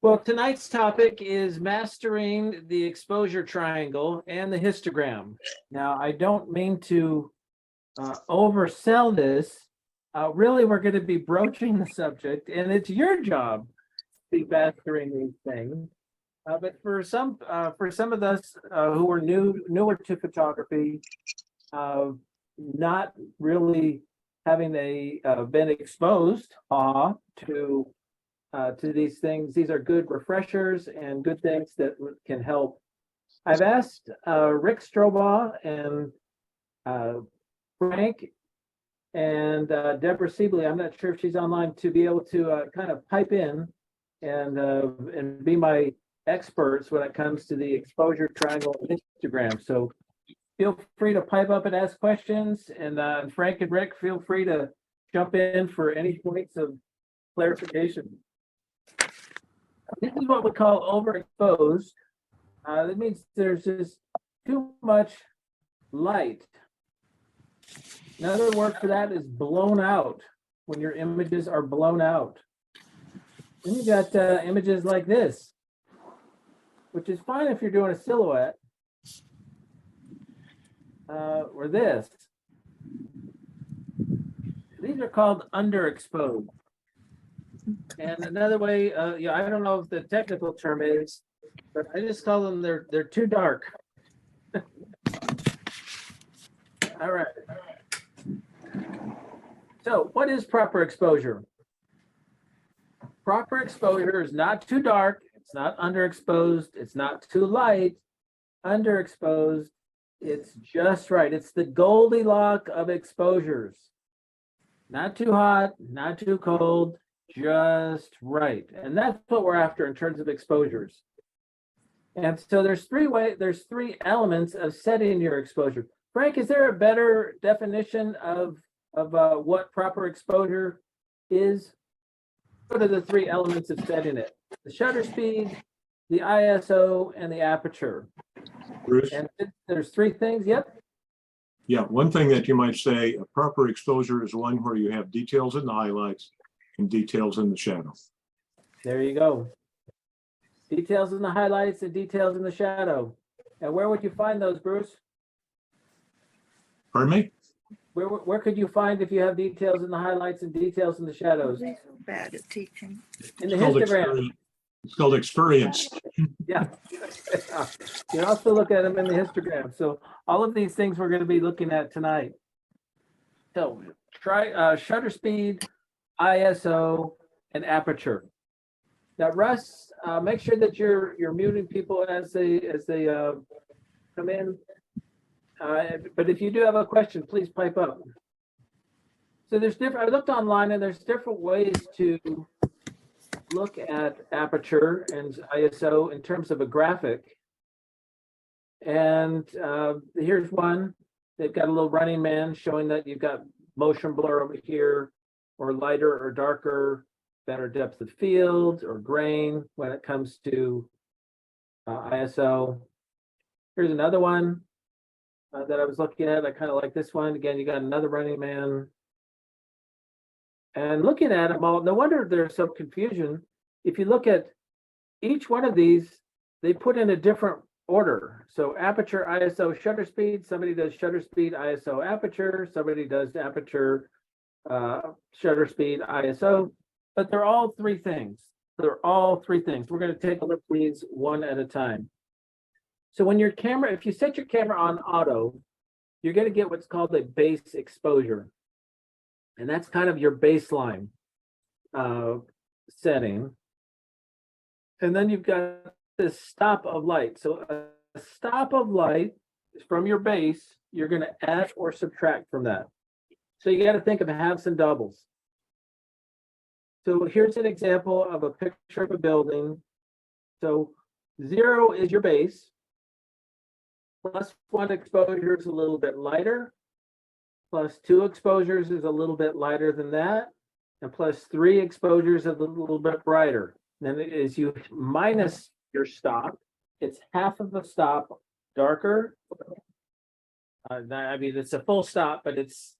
Well, tonight's topic is mastering the exposure triangle and the histogram. Now, I don't mean to oversell this. Really, we're going to be broaching the subject, and it's your job to be mastering these things. But for some of us who are newer to photography, not really having been exposed to these things. These are good refreshers and good things that can help. I've asked Rick Strobaugh and Frank and Deborah Sibley, I'm not sure if she's online, to be able to kind of pipe in and be my experts when it comes to the exposure triangle and histogram. So feel free to pipe up and ask questions, and Frank and Rick, feel free to jump in for any points of clarification. This is what we call overexposed. That means there's just too much light. Another word for that is blown out, when your images are blown out. Then you got images like this, which is fine if you're doing a silhouette, or this. These are called underexposed. And another way, I don't know if the technical term is, but I just call them they're too dark. All right. So what is proper exposure? Proper exposure is not too dark, it's not underexposed, it's not too light. Underexposed, it's just right. It's the Goldilocks of exposures. Not too hot, not too cold, just right. And that's what we're after in terms of exposures. And so there's three elements of setting your exposure. Frank, is there a better definition of what proper exposure is? What are the three elements of setting it? The shutter speed, the ISO, and the aperture. Bruce? And there's three things, yep. Yeah, one thing that you might say, a proper exposure is one where you have details in the highlights and details in the shadow. There you go. Details in the highlights and details in the shadow. And where would you find those, Bruce? Pardon me? Where could you find if you have details in the highlights and details in the shadows? They're so bad at teaching. In the histogram. Experience. It's called experience. Yeah. You can also look at them in the histogram. So all of these things we're going to be looking at tonight. So try shutter speed, ISO, and aperture. Now, Russ, make sure that you're muting people as they come in. But if you do have a question, please pipe up. So there's different. I looked online, and there's different ways to look at aperture and ISO in terms of a graphic. And here's one. They've got a little running man showing that you've got motion blur over here, or lighter or darker, better depth of field or grain when it comes to ISO. Here's another one that I was looking at. I kind of like this one. Again, you got another running man. And looking at them all, no wonder there's some confusion. If you look at each one of these, they put in a different order. So aperture, ISO, shutter speed. Somebody does shutter speed, ISO, aperture. Somebody does aperture, shutter speed, ISO. But they're all three things. They're all three things. We're going to take a look at these one at a time. So when your camera, if you set your camera on auto, you're going to get what's called a base exposure. And that's kind of your baseline setting. And then you've got this stop of light. So a stop of light from your base, you're going to add or subtract from that. So you got to think of halves and doubles. So here's an example of a picture of a building. So 0 is your base. +1 exposure is a little bit lighter. +2 exposures is a little bit lighter than that. And +3 exposures is a little bit brighter. Then as you minus your stop, it's half of a stop darker. I mean, it's a full stop, but it's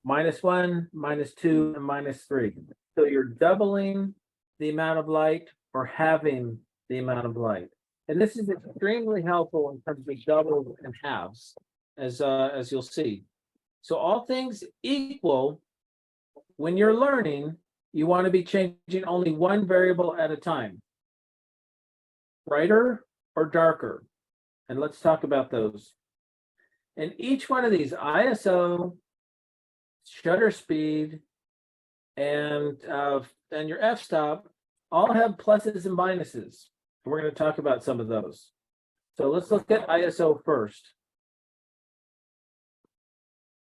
-1, -2, and -3. So you're doubling the amount of light or having the amount of light. And this is extremely helpful in terms of doubles and halves, as you'll see. So all things equal, when you're learning, you want to be changing only one variable at a time, brighter or darker. And let's talk about those. And each one of these, ISO, shutter speed, and your f-stop, all have pluses and minuses. And we're going to talk about some of those. So let's look at ISO first.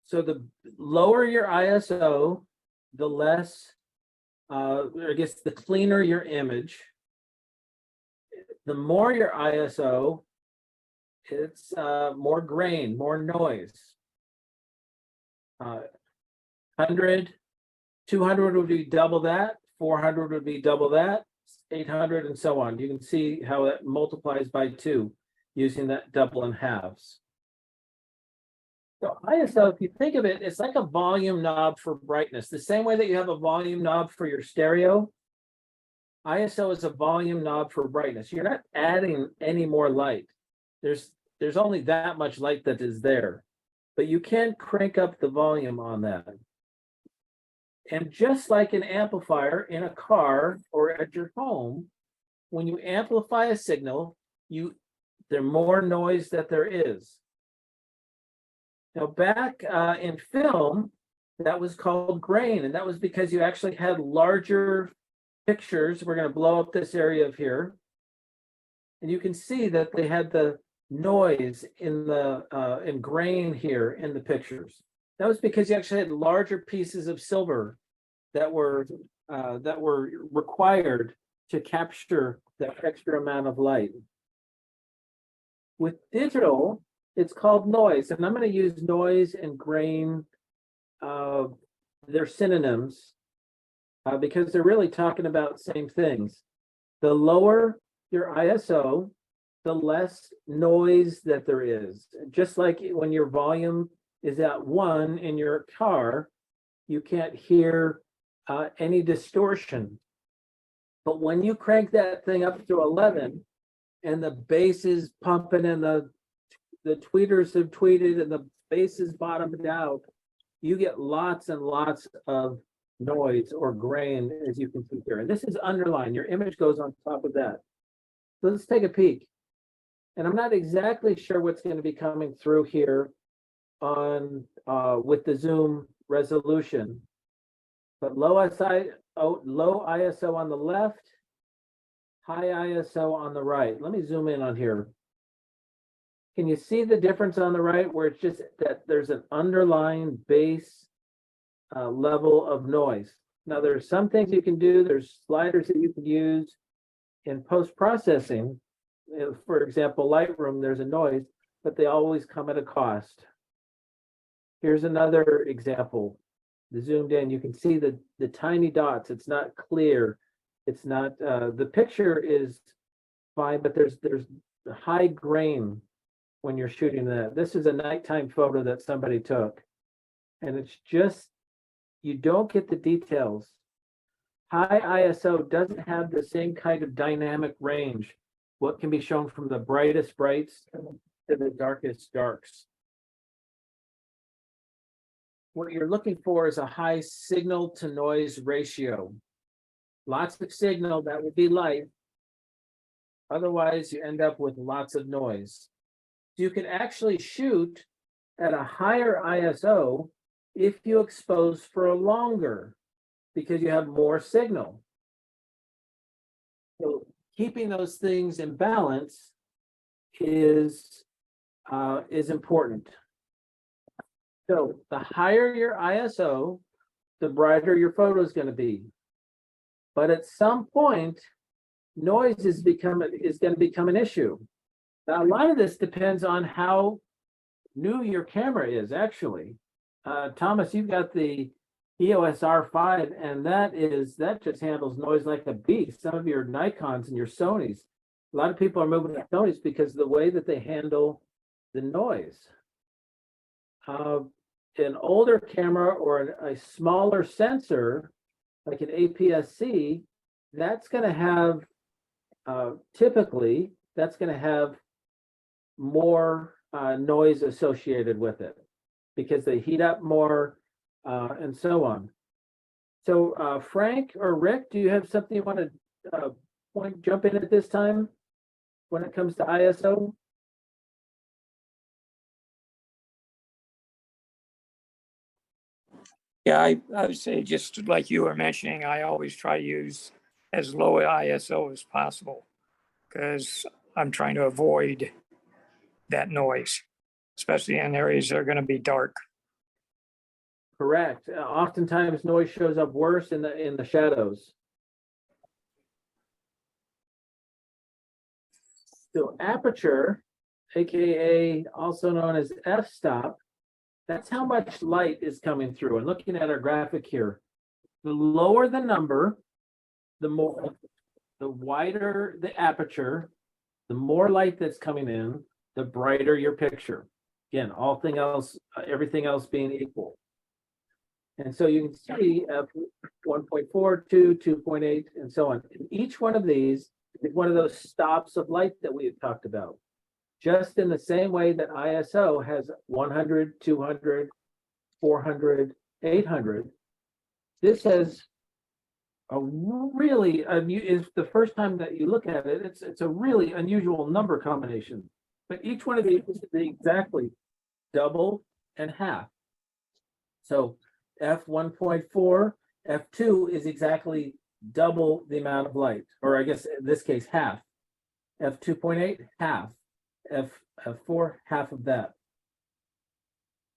So the lower your ISO, the less, I guess the cleaner your image. The more your ISO, it's more grain, more noise. 100, 200 would be double that, 400 would be double that, 800 and so on. You can see how that multiplies by 2 using that double and halves. So ISO, if you think of it, it's like a volume knob for brightness. The same way that you have a volume knob for your stereo, ISO is a volume knob for brightness. You're not adding any more light. There's only that much light that is there, but you can crank up the volume on that. And just like an amplifier in a car or at your home, when you amplify a signal, the more noise that there is. Now back in film, that was called grain, and that was because you actually had larger pictures. We're going to blow up this area of here, and you can see that they had the noise in grain here in the pictures. That was because you actually had larger pieces of silver that were required to capture that extra amount of light. With digital, it's called noise, and I'm going to use noise and grain. They're synonyms because they're really talking about the same things. The lower your ISO, the less noise that there is. Just like when your volume is at 1 in your car, you can't hear any distortion. But when you crank that thing up to 11 and the bass is pumping and the tweeters have tweeted and the bass is bottomed out, you get lots and lots of noise or grain, as you can see here. And this is underlined. Your image goes on top of that. So let's take a peek. And I'm not exactly sure what's going to be coming through here on with the zoom resolution, but low ISO on the left, high ISO on the right. Let me zoom in on here. Can you see the difference on the right where it's just that there's an underlying bass level of noise? Now there's some things you can do. There's sliders that you can use in post-processing. For example, Lightroom, there's a noise, but they always come at a cost. Here's another example. Zoomed in, you can see the tiny dots. It's not clear. It's not, the picture is fine, but there's high grain when you're shooting that. This is a nighttime photo that somebody took. And it's just, you don't get the details. High ISO doesn't have the same kind of dynamic range. What can be shown from the brightest brights to the darkest darks. What you're looking for is a high signal to noise ratio. Lots of signal, that would be light. Otherwise, you end up with lots of noise. You can actually shoot at a higher ISO if you expose for longer, because you have more signal. So keeping those things in balance is important. So the higher your ISO, the brighter your photo is going to be. But at some point, noise is going to become an issue. Now, a lot of this depends on how new your camera is, actually. Thomas, you've got the EOS R5, and that just handles noise like a beast. Some of your Nikons and your Sonys, a lot of people are moving to Sonys because of the way that they handle the noise. An older camera or a smaller sensor, like an APS-C, that's going to have typically that's going to have more noise associated with it because they heat up more and so on. So Frank or Rick, do you have something you want to jump in at this time when it comes to ISO? Yeah, I would say just like you were mentioning, I always try to use as low ISO as possible because I'm trying to avoid that noise, especially in areas that are going to be dark. Correct. Oftentimes noise shows up worse in the shadows. So aperture, aka also known as f-stop, that's how much light is coming through. And looking at our graphic here, the lower the number, the wider the aperture, the more light that's coming in, the brighter your picture. Again, everything else being equal. And so you can see f1.4, 2.8, and so on. And each one of these is one of those stops of light that we had talked about. Just in the same way that ISO has 100, 200, 400, 800, this has a really, is the first time that you look at it, it's a really unusual number combination. But each one of these is exactly double and half. So f1.4, f2 is exactly double the amount of light, or I guess in this case, half. f2.8, half. f4, half of that.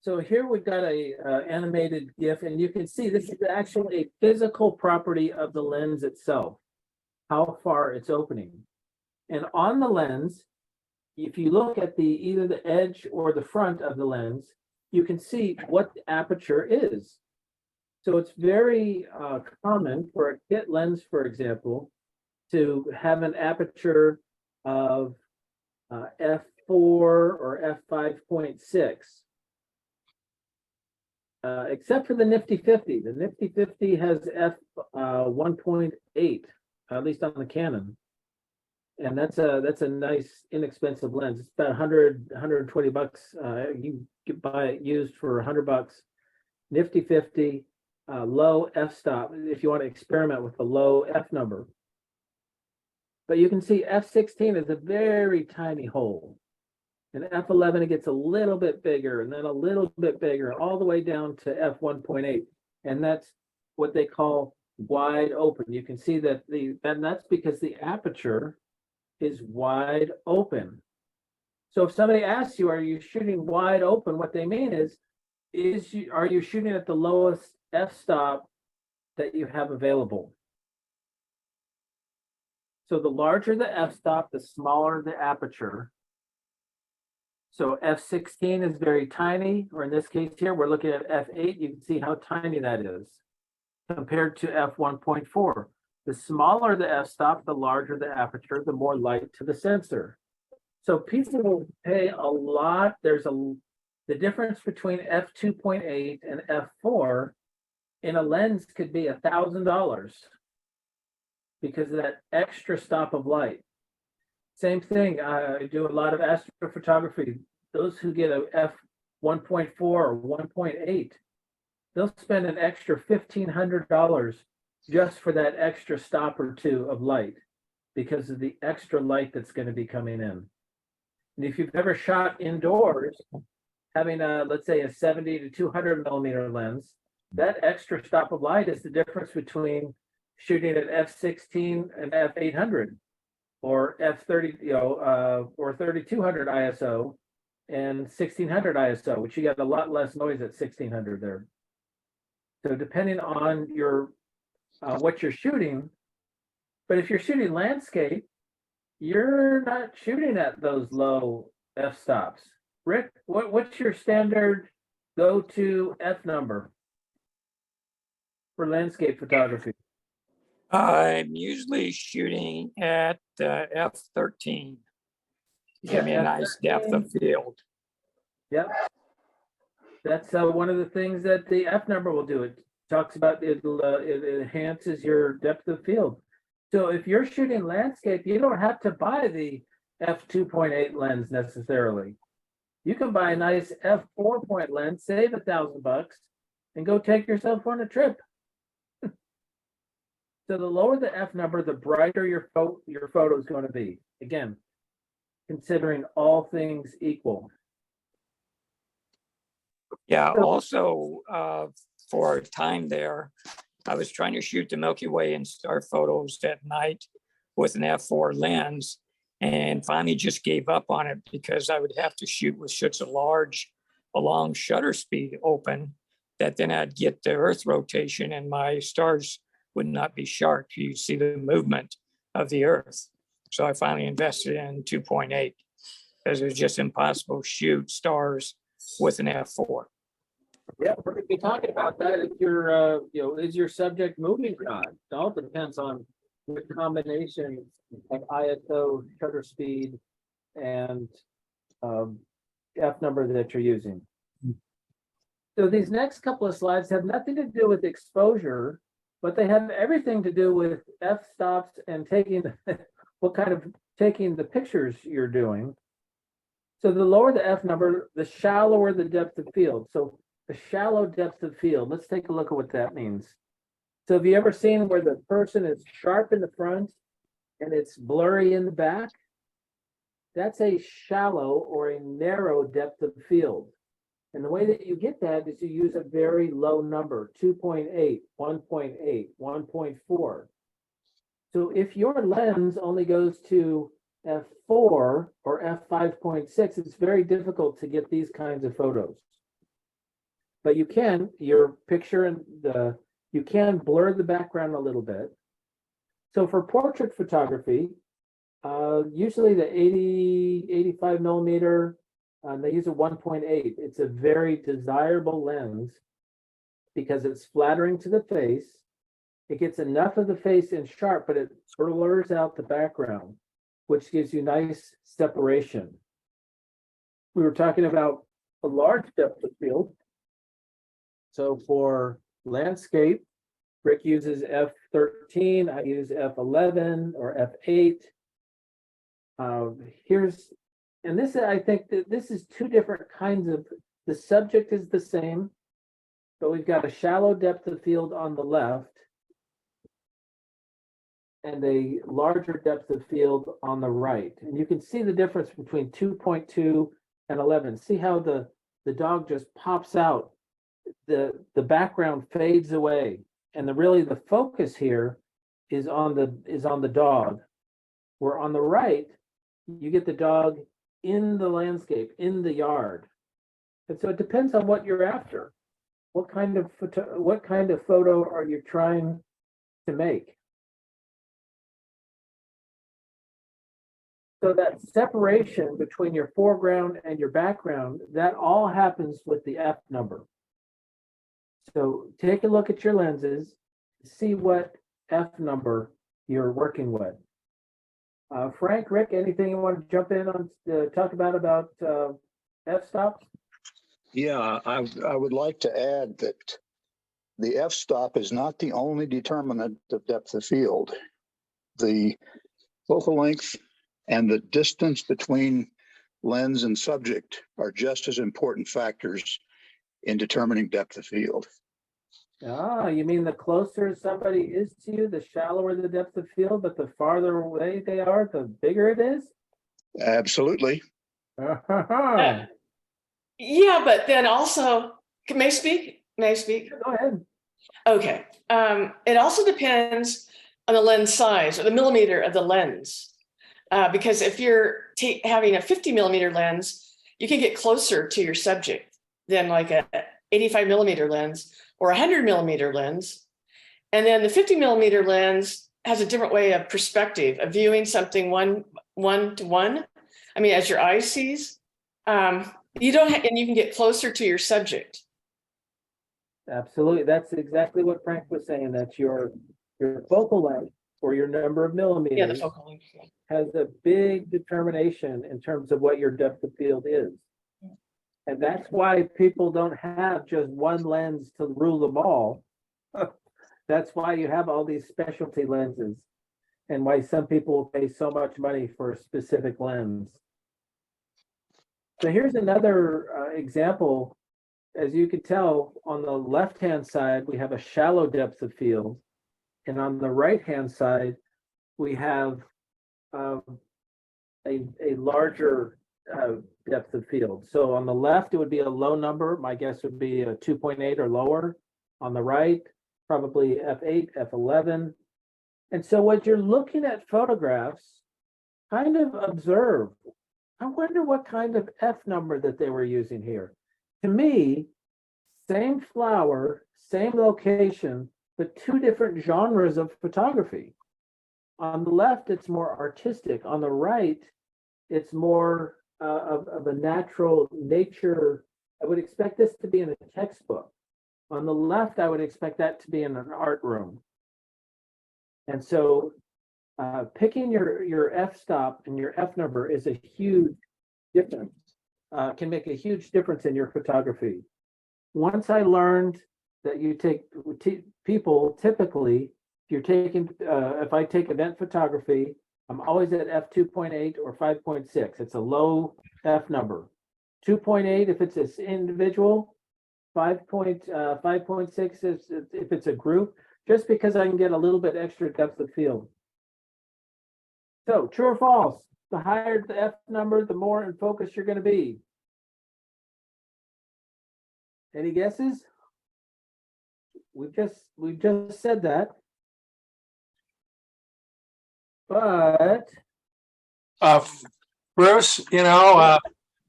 So here we've got a animated GIF, and you can see this is actually a physical property of the lens itself, how far it's opening. And on the lens, if you look at either the edge or the front of the lens, you can see what the aperture is. So it's very common for a kit lens, for example, to have an aperture of f4 or f5.6. Except for the Nifty 50. The Nifty 50 has f1.8, at least on the Canon. And that's a nice inexpensive lens. It's about 120 bucks. You can buy it used for 100 bucks. Nifty 50, low f-stop if you want to experiment with the low f number. But you can see f16 is a very tiny hole. And f11, it gets a little bit bigger and then a little bit bigger, all the way down to f1.8. And that's what they call wide open. You can see that and that's because the aperture is wide open. So if somebody asks you, are you shooting wide open? What they mean is are you shooting at the lowest f-stop that you have available? So the larger the f-stop, the smaller the aperture. So f16 is very tiny, or in this case here, we're looking at f8. You can see how tiny that is compared to f1.4. The smaller the f-stop, the larger the aperture, the more light to the sensor. So people will pay a lot. The difference between f2.8 and f4 in a lens could be $1,000 because of that extra stop of light. Same thing, I do a lot of astrophotography. Those who get a f1.4 or 1.8, they'll spend an extra $1,500 just for that extra stop or two of light because of the extra light that's going to be coming in. And if you've ever shot indoors, having let's say a 70 to 200 millimeter lens, that extra stop of light is the difference between shooting at f16 and f800 or f30, or 3200 ISO and 1600 ISO, which you get a lot less noise at 1600 there. So depending on your what you're shooting, but if you're shooting landscape, you're not shooting at those low f-stops. Rick, what's your standard go-to f number for landscape photography? I'm usually shooting at f13. Give me a nice depth of field. Yep. That's one of the things that the f number will do. It talks about it enhances your depth of field. So if you're shooting landscape, you don't have to buy the f2.8 lens necessarily. You can buy a nice f4 lens, save $1,000, and go take yourself on a trip. So the lower the f number, the brighter your photo is going to be. Again, considering all things equal. Yeah, So- also, for a time there, I was trying to shoot the Milky Way and star photos at night with an f4 lens, and finally just gave up on it because I would have to shoot with such a long shutter speed open that then I'd get the Earth rotation and my stars would not be sharp. You see the movement of the Earth. So I finally invested in 2.8 because it was just impossible to shoot stars with an f4. Yeah, we're gonna be talking about that if you're, is your subject moving or not? It all depends on the combination of ISO, shutter speed, and f number that you're using. So these next couple of slides have nothing to do with exposure, but they have everything to do with f-stops and taking taking the pictures you're doing. So the lower the f number, the shallower the depth of field. So the shallow depth of field, let's take a look at what that means. So have you ever seen where the person is sharp in the front and it's blurry in the back? That's a shallow or a narrow depth of field. And the way that you get that is you use a very low number, 2.8, 1.8, 1.4. So if your lens only goes to f4 or f5.6, it's very difficult to get these kinds of photos. But you can, your picture and you can blur the background a little bit. So for portrait photography, usually the 85 millimeter, they use a 1.8. It's a very desirable lens because it's flattering to the face. It gets enough of the face in sharp, but it blurs out the background, which gives you nice separation. We were talking about a large depth of field. So for landscape, Rick uses f13, I use f11 or f8. And this, I think that this is two different kinds of, the subject is the same, but we've got a shallow depth of field on the left and a larger depth of field on the right. And you can see the difference between 2.2 and 11. See how the dog just pops out. The background fades away. And the focus here is on the dog. Where on the right, you get the dog in the landscape, in the yard. And so it depends on what you're after. What kind of photo are you trying to make? So that separation between your foreground and your background, that all happens with the f number. So take a look at your lenses, see what f number you're working with. Frank, Rick, anything you want to jump in on to talk about f-stops? Yeah, I would like to add that the f-stop is not the only determinant of depth of field. The focal length and the distance between lens and subject are just as important factors in determining depth of field. Ah, you mean the closer somebody is to you, the shallower the depth of field, but the farther away they are, the bigger it is? Absolutely. Ah, Yeah, but then also, may I speak? May I speak? go ahead. Okay. It also depends on the lens size or the millimeter of the lens. Because if you're having a 50 millimeter lens, you can get closer to your subject than like a 85 millimeter lens or 100 millimeter lens. And then the 50 millimeter lens has a different way of perspective of viewing something one to one. I mean, as your eye sees, you don't and you can get closer to your subject. Absolutely. That's exactly what Frank was saying. That's your focal length or your number of Yeah, the millimeters focal length. has a big determination in terms of what your depth of field is. And that's why people don't have just one lens to rule them all. That's why you have all these specialty lenses. and why some people will pay so much money for a specific lens. So here's another example. As you can tell, on the left-hand side, we have a shallow depth of field. And on the right-hand side, we have a larger depth of field. So on the left, it would be a low number. My guess would be a 2.8 or lower. On the right, probably f8, f11. And so what you're looking at photographs, kind of observe, I wonder what kind of F number that they were using here. To me, same flower, same location, but two different genres of photography. On the left, it's more artistic. On the right, it's more of a natural nature. I would expect this to be in a textbook. On the left, I would expect that to be in an art room. And so picking your f-stop and your f number is a huge difference, can make a huge difference in your photography. Once I learned that you take people typically, if you're taking, if I take event photography, I'm always at f2.8 or 5.6. It's a low f number. 2.8 if it's an individual, 5.6 if it's a group, just because I can get a little bit extra depth of field. So true or false? The higher the f number, the more in focus you're going to be. Any guesses? We've just said that. But Bruce, you know,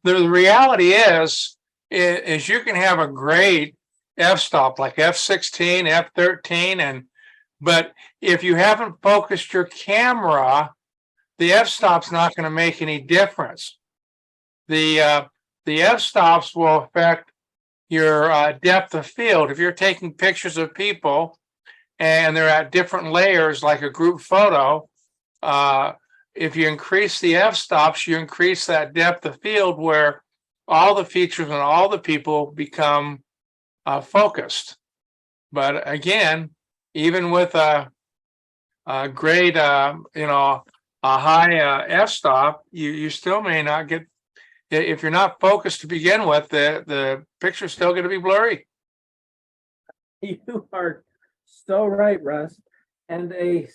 the reality is you can have a great f-stop like f16, f13, but if you haven't focused your camera, the f-stop's not going to make any difference. The f-stops will affect your depth of field. If you're taking pictures of people and they're at different layers, like a group photo, if you increase the f-stops, you increase that depth of field where all the features and all the people become focused. But again, even with a great, you know, a high f-stop, you still may not get, if you're not focused to begin with, the picture's still going to be blurry. you are so right, Russ. And a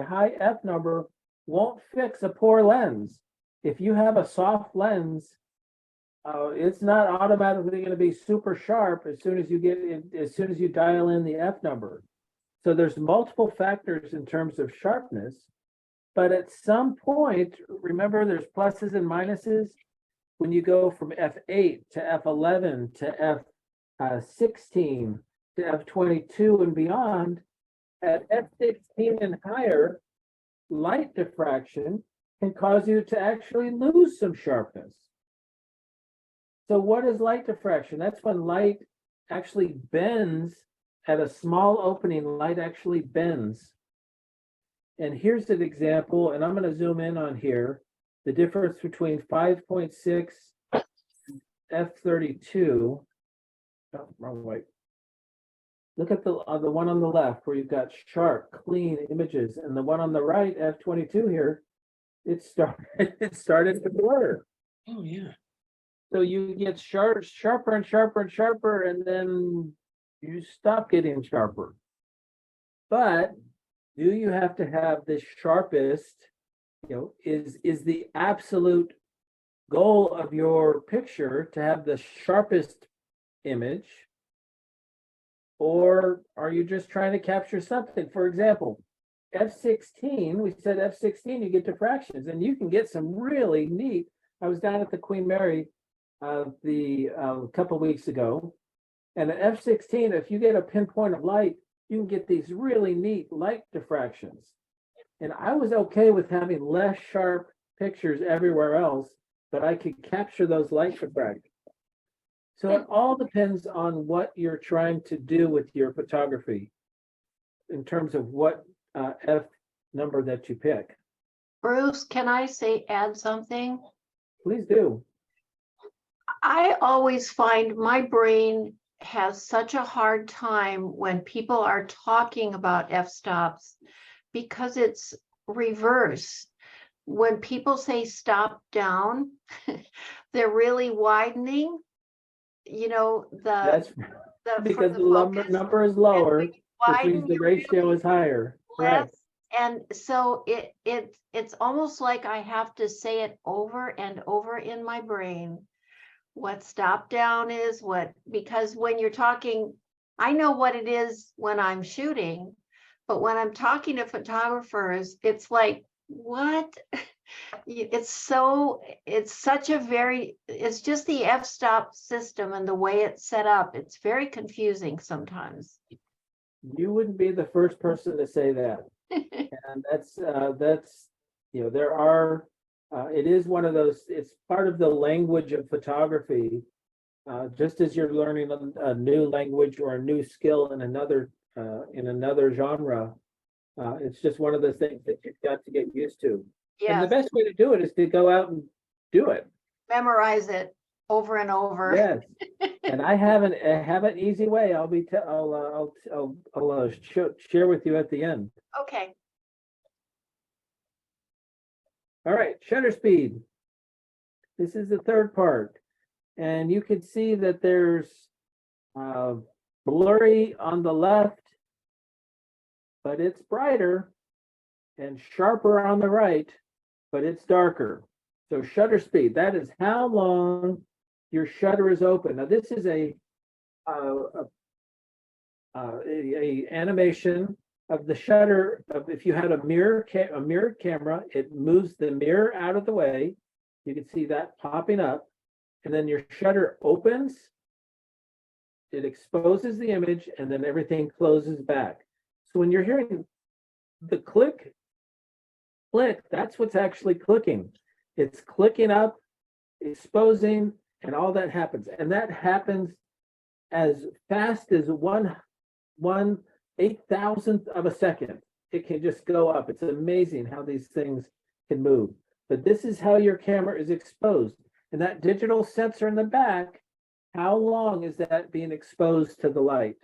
high f number won't fix a poor lens. If you have a soft lens, it's not automatically going to be super sharp as soon as you dial in the f number. So there's multiple factors in terms of sharpness, but at some point, remember there's pluses and minuses. When you go from f8 to f11 to f16 to f22 and beyond, at f16 and higher, light diffraction can cause you to actually lose some sharpness. So what is light diffraction? That's when light actually bends. At a small opening, light actually bends. And here's an example, and I'm going to zoom in on here. The difference between 5.6 f32. Oh, wrong way. Look at the one on the left where you've got sharp, clean images, and the one on the right, f22 here, it started to blur. Oh yeah. So you get sharper and sharper and sharper, and then you stop getting sharper. But do you have to have the sharpest, you know, is the absolute goal of your picture to have the sharpest image? Or are you just trying to capture something? For example, f16, we said f16, you get diffractions, and you can get some really neat. I was down at the Queen Mary a couple of weeks ago, and at f16, if you get a pinpoint of light, you can get these really neat light diffractions. And I was okay with having less sharp pictures everywhere else, but I could capture those light diffractions. So it all depends on what you're trying to do with your photography in terms of what F number that you pick. Bruce, can I add something? Please do. I always find my brain has such a hard time when people are talking about f-stops because it's reverse. When people say stop down, they're really widening, you know, That's for because the the number focus. number is And lower, when you which means widen, the you ratio really is higher. Right. less. And so it's almost like I have to say it over and over in my brain. What stop down is, because when you're talking, I know what it is when I'm shooting, but when I'm talking to photographers, it's like, what? It's such it's just the f-stop system and the way it's set up. It's very confusing sometimes. You wouldn't be the first person to say that. And that's, you know, there are, it is one of those, it's part of the language of photography. Just as you're learning a new language or a new skill in another genre, it's just one of the things that you've got to get used to. And the Yes, best way to do it is to go out and do it. memorize it over and over. Yes. And I have an easy way. I'll share with you at the end. Okay, All right, shutter speed. This is the third part. And you can see that there's blurry on the left, but it's brighter, and sharper on the right, but it's darker. So shutter speed, that is how long your shutter is open. Now this is a animation of the shutter of, if you had a mirrored camera, it moves the mirror out of the way. You can see that popping up, and then your shutter opens, it exposes the image, and then everything closes back. So when you're hearing the click, that's what's actually clicking. It's clicking up, exposing, and all that happens. And that happens as fast as one 8,000th of a second. It can just go up. It's amazing how these things can move. But this is how your camera is exposed. And that digital sensor in the back, how long is that being exposed to the light?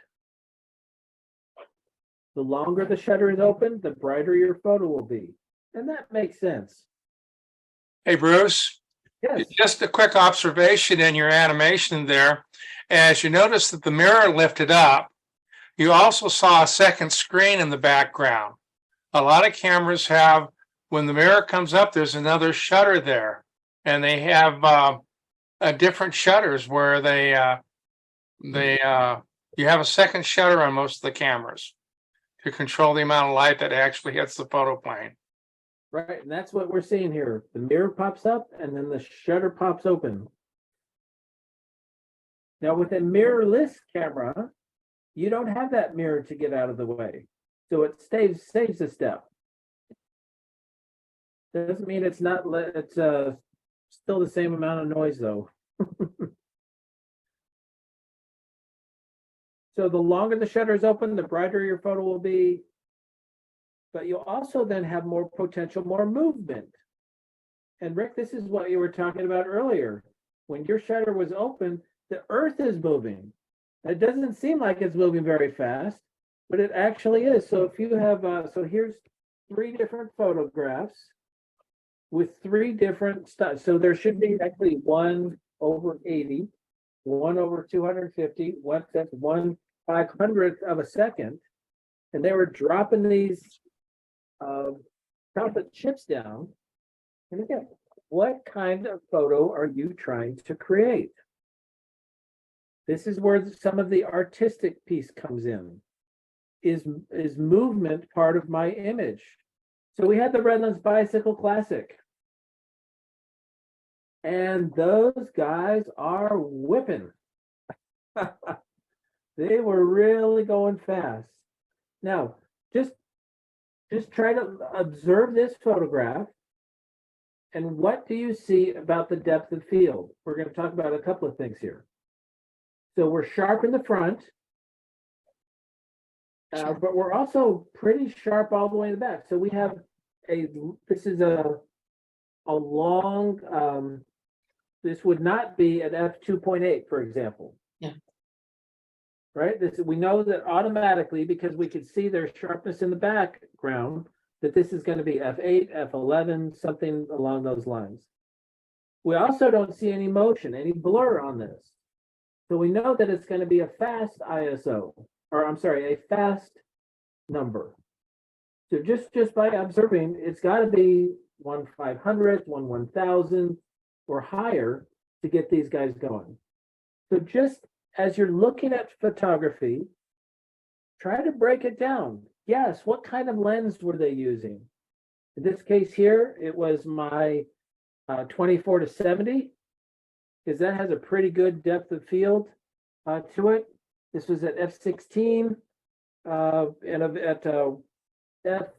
The longer the shutter is open, the brighter your photo will be. And that makes sense. Hey, Bruce, Yes. just a quick observation in your animation there. As you notice that the mirror lifted up, you also saw a second screen in the background. A lot of cameras have, when the mirror comes up, there's another shutter there. And they have different shutters where you have a second shutter on most of the cameras to control the amount of light that actually hits the photo plane. Right, and that's what we're seeing here. The mirror pops up and then the shutter pops open. Now with a mirrorless camera, you don't have that mirror to get out of the way. So it saves a step. Doesn't mean it's not, it's still the same amount of noise though. So the longer the shutter is open, the brighter your photo will be. But you'll also then have more potential, more movement. And Rick, this is what you were talking about earlier. When your shutter was open, the earth is moving. It doesn't seem like it's moving very fast, but it actually is. So if you have, so here's 3 different photographs with 3 different styles. So there should be actually 1 over 80, 1 over 250, that's 1/500th of a second. And they were dropping these chocolate chips down. And again, what kind of photo are you trying to create? This is where some of the artistic piece comes in. Is movement part of my image? So we had the Redlands Bicycle Classic. And those guys are whipping. They were really going fast. Now, just try to observe this photograph. And what do you see about the depth of field? We're going to talk about a couple of things here. So we're sharp in the front, but we're also pretty sharp all the way in the back. So we have this is a long, this would not be an f2.8, for example. Yeah. right? We know that automatically, because we could see their sharpness in the background, that this is going to be f8, f11, something along those lines. We also don't see any motion, any blur on this. So we know that it's going to be a fast ISO, or I'm sorry, a fast number. So just by observing, it's got to be 1/500th, 1/1000th, or higher to get these guys going. So just as you're looking at photography, try to break it down. Yes, what kind of lens were they using? In this case here, it was my 24 to 70, because that has a pretty good depth of field to it. This was at f16 and at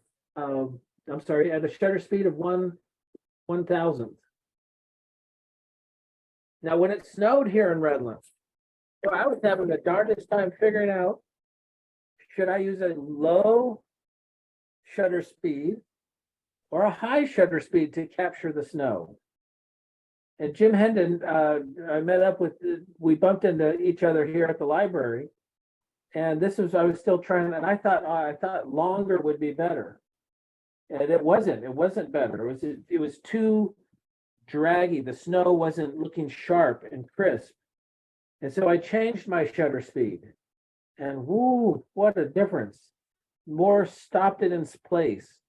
I'm sorry, at a shutter speed of 1/1000th. Now, when it snowed here in Redlands, so I was having the darndest time figuring out, should I use a low shutter speed or a high shutter speed to capture the snow? And Jim Hendon, I met up with, we bumped into each other here at the library. And this was, I was still trying, and I thought longer would be better. And it wasn't better. It was too draggy. The snow wasn't looking sharp and crisp. And so I changed my shutter speed. And whoo, what a difference. More stopped it in place.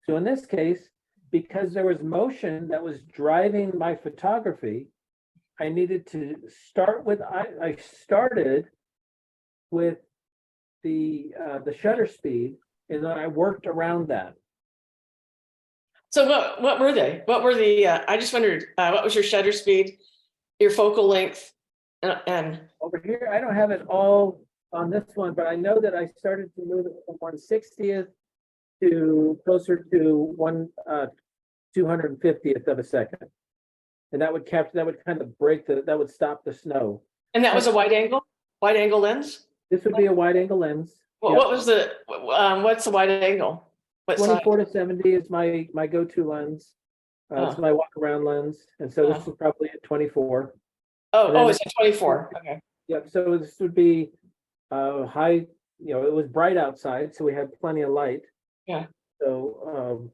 So in this case, because there was motion that was driving my photography, I needed to start with, I started with the shutter speed, and then I worked around that. So what were they? What were the, I just wondered, what was your shutter speed, your focal length, and Over here, I don't have it all on this one, but I know that I started to move it from 1/60th to closer to 250th of a second. And that would capture, that would kind of break that would stop the snow. that was a wide angle lens? This would be a wide angle lens. What was the, what's the wide angle? What size? 24 to 70 is my go-to lens. It's my walk around lens. And so this is probably at 24. Oh, it's a 24. Okay. Yep. So this would be high, it was bright outside, so we had plenty of light. Yeah. So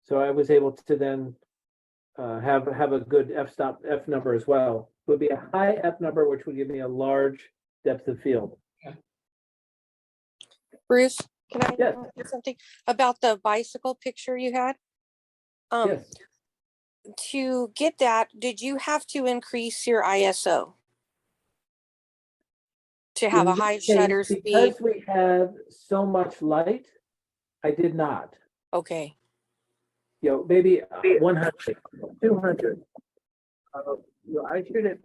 so I was able to then have a good f number as well. It would be a high f number, which would give me a large depth of field. Bruce, can I Yes. say something about the bicycle picture you had? Yes. To get that, did you have to increase your ISO to have In a high this case, shutter speed? because we have so much light, I did not. Okay, Maybe 100, 200. I shoot it,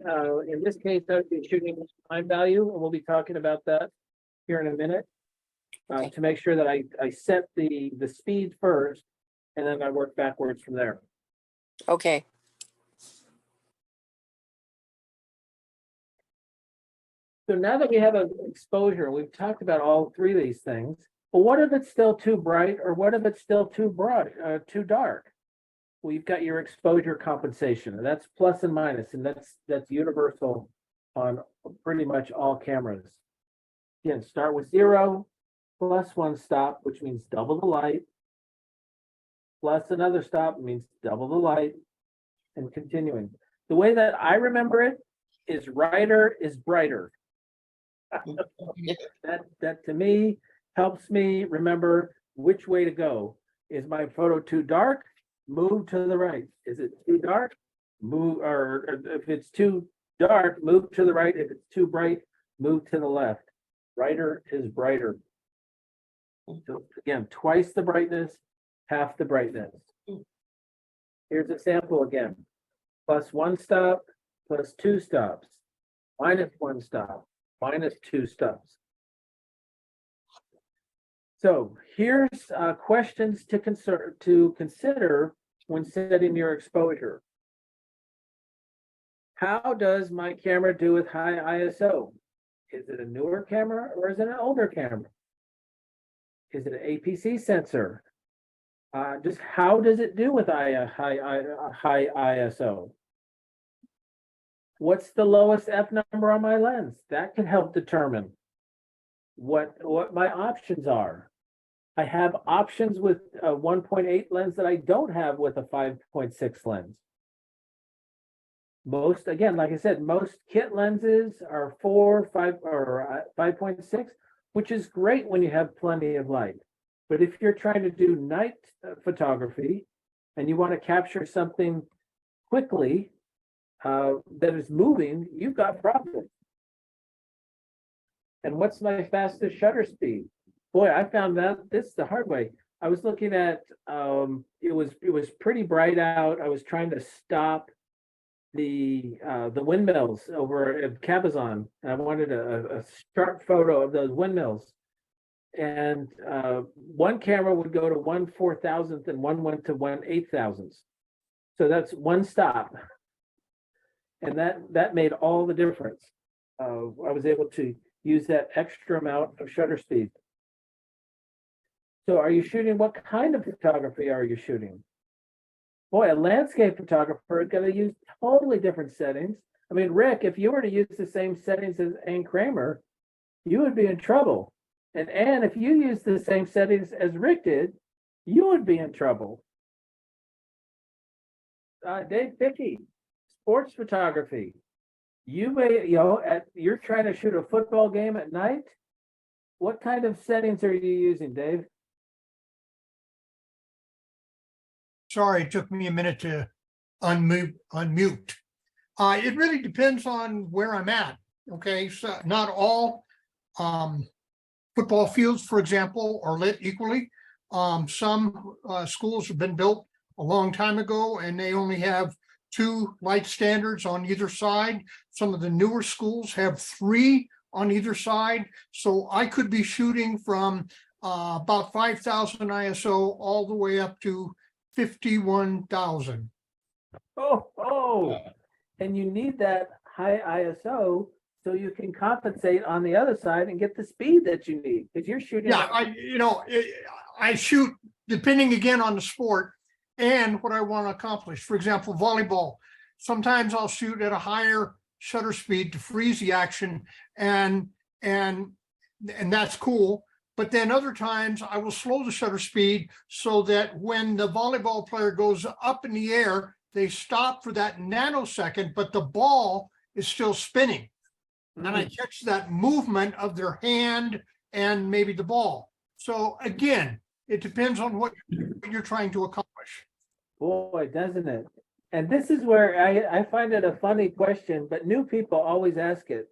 in this case, I would be shooting time value, and we'll be talking about that here in a minute. Okay. To make sure that I set the speed first, and then I work backwards from there. okay. So now that we have an exposure, we've talked about all three of these things, but what if it's still too bright, or what if it's still too bright, too dark? Well, you've got your exposure compensation, and that's plus and minus, and that's universal on pretty much all cameras. Again, start with 0, plus 1 stop, which means double the light, plus another stop means double the light, and continuing. The way that I remember it is brighter is brighter. That to me helps me remember which way to go. Is my photo too dark? Move to the right. Is it too dark? Move, or if it's too dark, move to the right. If it's too bright, move to the left. Brighter is brighter. So again, twice the brightness, half the brightness. Here's a sample again. Plus 1 stop, plus 2 stops, minus 1 stop, minus 2 stops. So here's questions to consider when setting your exposure. How does my camera do with high ISO? Is it a newer camera or is it an older camera? Is it an APC sensor? Just how does it do with high ISO? what's the lowest F number on my lens? That can help determine what my options are. I have options with a 1.8 lens that I don't have with a 5.6 lens. Most, again, like I said, most kit lenses are 4, 5, or 5.6, which is great when you have plenty of light. But if you're trying to do night photography and you want to capture something quickly that is moving, you've got problems. And what's my fastest shutter speed? Boy, I found out this the hard way. I was looking at it was pretty bright out. I was trying to stop the windmills over at Cabazon. I wanted a sharp photo of those windmills. And one camera would go to 1/4000th and one went to 1/8000th. So that's one stop. And that made all the difference. I was able to use that extra amount of shutter speed. So are you shooting, what kind of photography are you shooting? Boy, a landscape photographer is going to use totally different settings. I mean, Rick, if you were to use the same settings as Ann Kramer, you would be in trouble. And Ann, if you use the same settings as Rick did, you would be in trouble. Dave Pickey, sports photography. You may, you're trying to shoot a football game at night. What kind of settings are you using, Dave? Sorry, it took me a minute to unmute. It really depends on where I'm at. Okay, so not all football fields, for example, are lit equally. Some schools have been built a long time ago and they only have 2 light standards on either side. Some of the newer schools have 3 on either side. So I could be shooting from about 5,000 ISO all the way up to 51,000. Oh, and you need that high ISO so you can compensate on the other side and get the speed that you need because you're shooting. Yeah, I shoot depending again on the sport and what I want to accomplish. For example, volleyball. Sometimes I'll shoot at a higher shutter speed to freeze the action, and that's cool. But then other times I will slow the shutter speed so that when the volleyball player goes up in the air, they stop for that nanosecond, but the ball is still spinning. And I catch that movement of their hand and maybe the ball. So again, it depends on what you're trying to accomplish. Boy, doesn't it? And this is where I find it a funny question, but new people always ask it.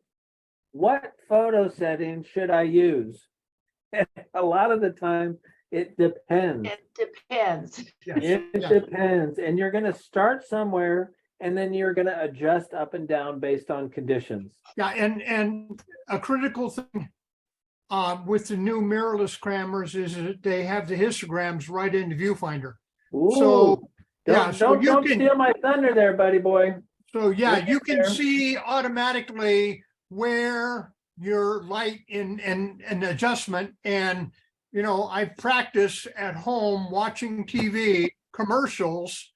What photo setting should I use? A lot of the time, it depends. It depends. It depends. And you're going to start somewhere and then you're going to adjust up and down based on conditions. Yeah, and a critical thing with the new mirrorless cameras is that they have the histograms right in the viewfinder. Ooh, So don't steal my thunder there, buddy boy. So yeah, Right you can there. see automatically where your light and adjustment. And I've practiced at home watching TV commercials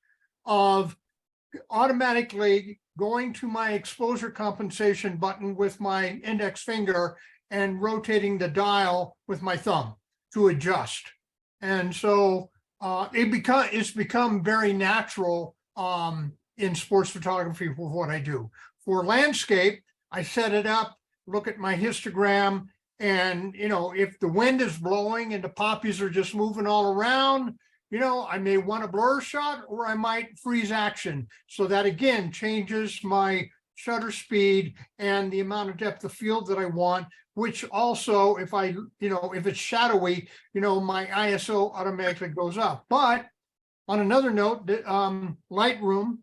of automatically going to my exposure compensation button with my index finger and rotating the dial with my thumb to adjust. And so it's become very natural in sports photography for what I do. For landscape, I set it up, look at my histogram, and if the wind is blowing and the poppies are just moving all around, I may want a blur shot or I might freeze action. So that again changes my shutter speed and the amount of depth of field that I want, which also, if if it's shadowy, my ISO automatically goes up. But on another note, Lightroom,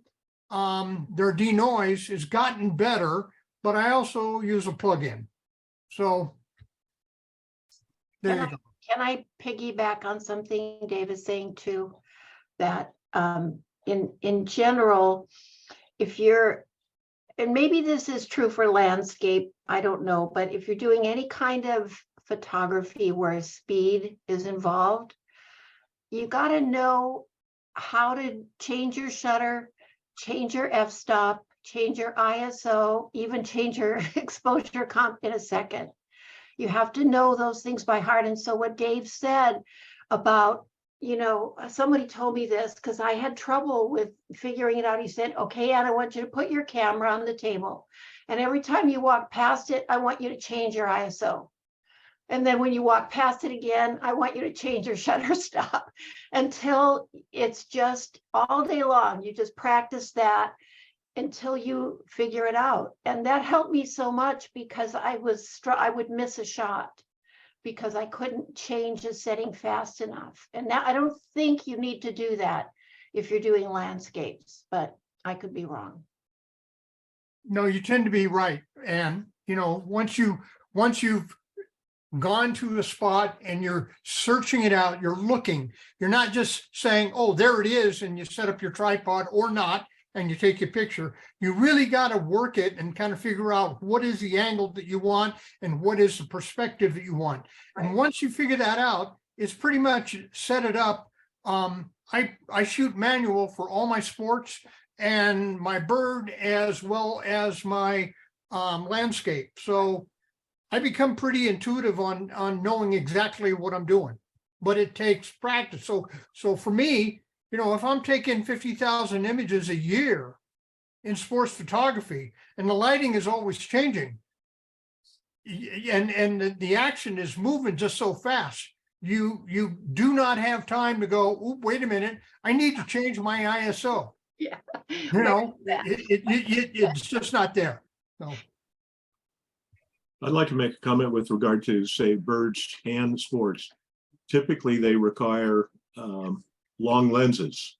their denoise has gotten better, but I also use a plugin. So there you go. Can I piggyback on something Dave is saying too? That in general, if you're, and maybe this is true for landscape, I don't know, but if you're doing any kind of photography where speed is involved, you got to know how to change your shutter, change your f-stop, change your ISO, even change your exposure comp in a second. You have to know those things by heart. And so what Dave said about, you know, somebody told me this because I had trouble with figuring it out. He said, okay, Ann, I want you to put your camera on the table. And every time you walk past it, I want you to change your ISO. And then when you walk past it again, I want you to change your shutter stop until it's just all day long. You just practice that until you figure it out. And that helped me so much because I would miss a shot because I couldn't change the setting fast enough. And now I don't think you need to do that if you're doing landscapes, but I could be wrong. No, you tend to be right. And, you know, once you've gone to a spot and you're searching it out, you're looking, you're not just saying, oh, there it is, and you set up your tripod or not, and you take your picture. You really got to work it and kind of figure out what is the angle that you want and what is the perspective that you want. Right. And once you figure that out, it's pretty much set it up. I shoot manual for all my sports and my bird as well as my landscape. So I become pretty intuitive on knowing exactly what I'm doing, but it takes practice. So for me, you know, if I'm taking 50,000 images a year in sports photography and the lighting is always changing and the action is moving just so fast, you do not have time to go, oh, wait a minute, I need to change my ISO. Yeah. You know, it's just not there. So. I'd like to make a comment with regard to, say, birds and sports. Typically, they require long lenses.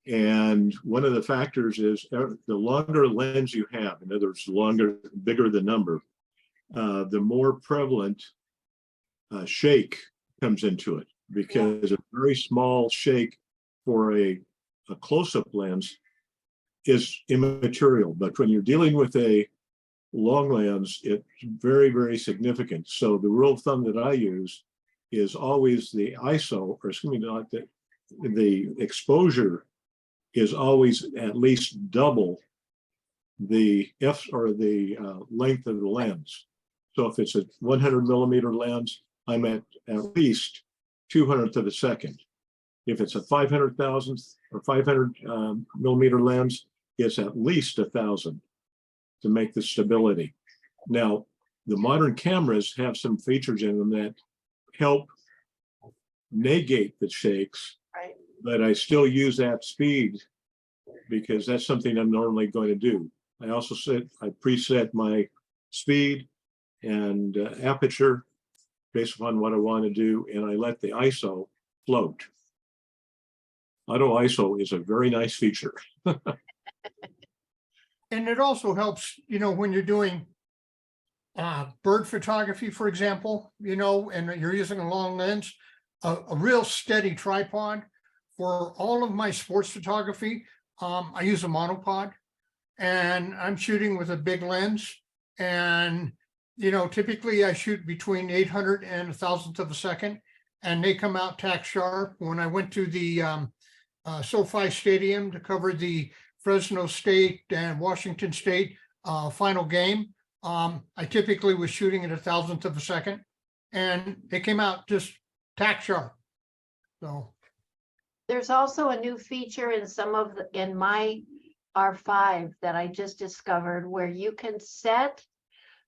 And one of the factors is the longer lens you have, in other words, bigger the number, the more prevalent shake comes into it, because a very small shake for a close-up lens is immaterial. But when you're dealing with a long lens, it's very, very significant. So the rule of thumb that I use is always the ISO, or excuse me, not the exposure is always at least double the length of the lens. So if it's a 100 millimeter lens, I'm at least 200th of a second. If it's a 500,000th or 500 millimeter lens, it's at least 1,000 to make the stability. Now, the modern cameras have some features in them that help negate the shakes, Right. but I still use that speed because that's something I'm normally going to do. I also preset my speed and aperture based upon what I want to do, and I let the ISO float. Auto ISO is a very nice feature. And it also helps, you know, when you're doing bird photography, for example, you know, and you're using a long lens, a real steady tripod. For all of my sports photography, I use a monopod, and I'm shooting with a big lens. And, you know, typically I shoot between 800 and 1,000th of a second, and they come out tack sharp. When I went to the SoFi Stadium to cover the Fresno State and Washington State final game, I typically was shooting at 1,000th of a second, and they came out just tack sharp. So There's also a new feature in my R5 that I just discovered where you can set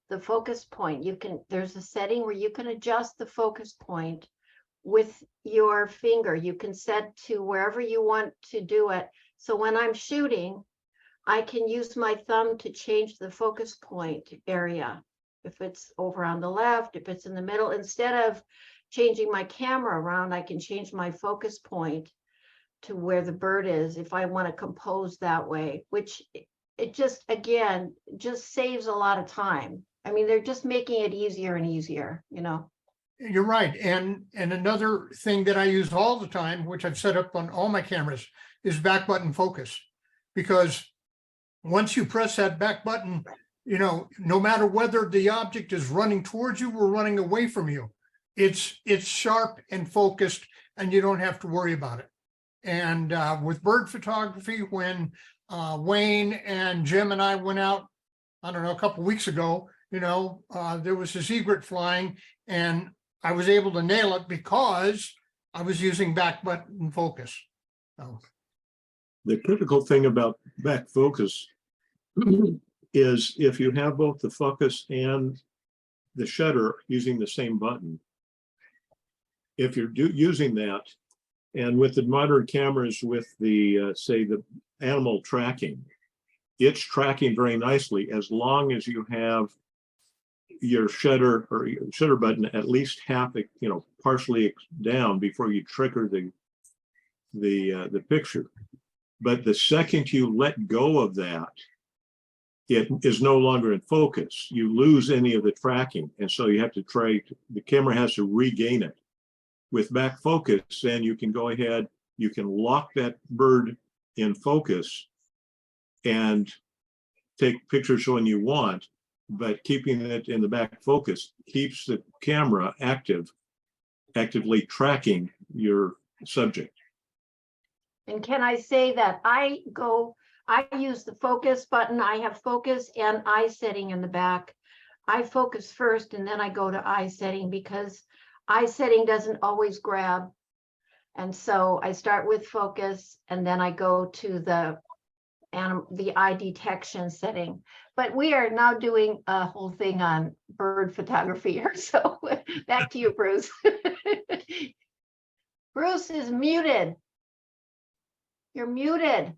the focus point. There's a setting where you can adjust the focus point with your finger. You can set to wherever you want to do it. So when I'm shooting, I can use my thumb to change the focus point area. If it's over on the left, if it's in the middle, instead of changing my camera around, I can change my focus point to where the bird is if I want to compose that way, which it just, again, just saves a lot of time. I mean, they're just making it easier and easier, you know. you're right. And another thing that I use all the time, which I've set up on all my cameras, is back button focus. Because once you press that back button, you know, no matter whether the object is running towards you or running away from you, it's sharp and focused, and you don't have to worry about it. And with bird photography, when Wayne and Jim and I went out, I don't know, a couple weeks ago, there was this egret flying and I was able to nail it because I was using back button focus. So, The critical thing about back focus is if you have both the focus and the shutter using the same button, if you're using that, and with the modern cameras with the, say, the animal tracking, it's tracking very nicely as long as you have your shutter or your shutter button at least half, partially down before you trigger the picture. But the second you let go of that, it is no longer in focus. You lose any of the tracking. And so you have to the camera has to regain it. With back focus, then you can go ahead, you can lock that bird in focus and take pictures when you want, but keeping it in the back focus keeps the camera actively tracking your subject. And can I say that I use the focus button. I have focus and eye setting in the back. I focus first and then I go to eye setting because eye setting doesn't always grab. And so I start with focus and then I go to the eye detection setting. But we are now doing a whole thing on bird photography here. So back to you, Bruce. Bruce is muted. You're muted.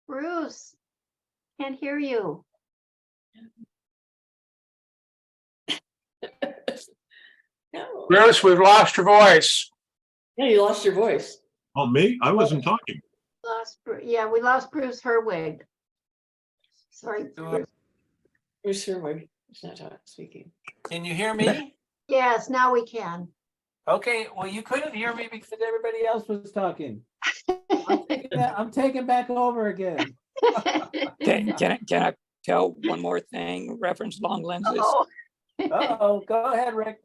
Bruce, can't hear you. No. Bruce, we've lost your voice. Yeah, you lost your voice. Oh, me? I wasn't talking. We lost Bruce Herwig. Sorry, Bruce. Bruce Herwig is not speaking. Can you hear me? Yes, now we can. Okay, well, you couldn't hear me because everybody else was talking. I'm taking back over again. Can I tell one more thing, reference long lenses? Oh. Uh-oh, go ahead, Rick.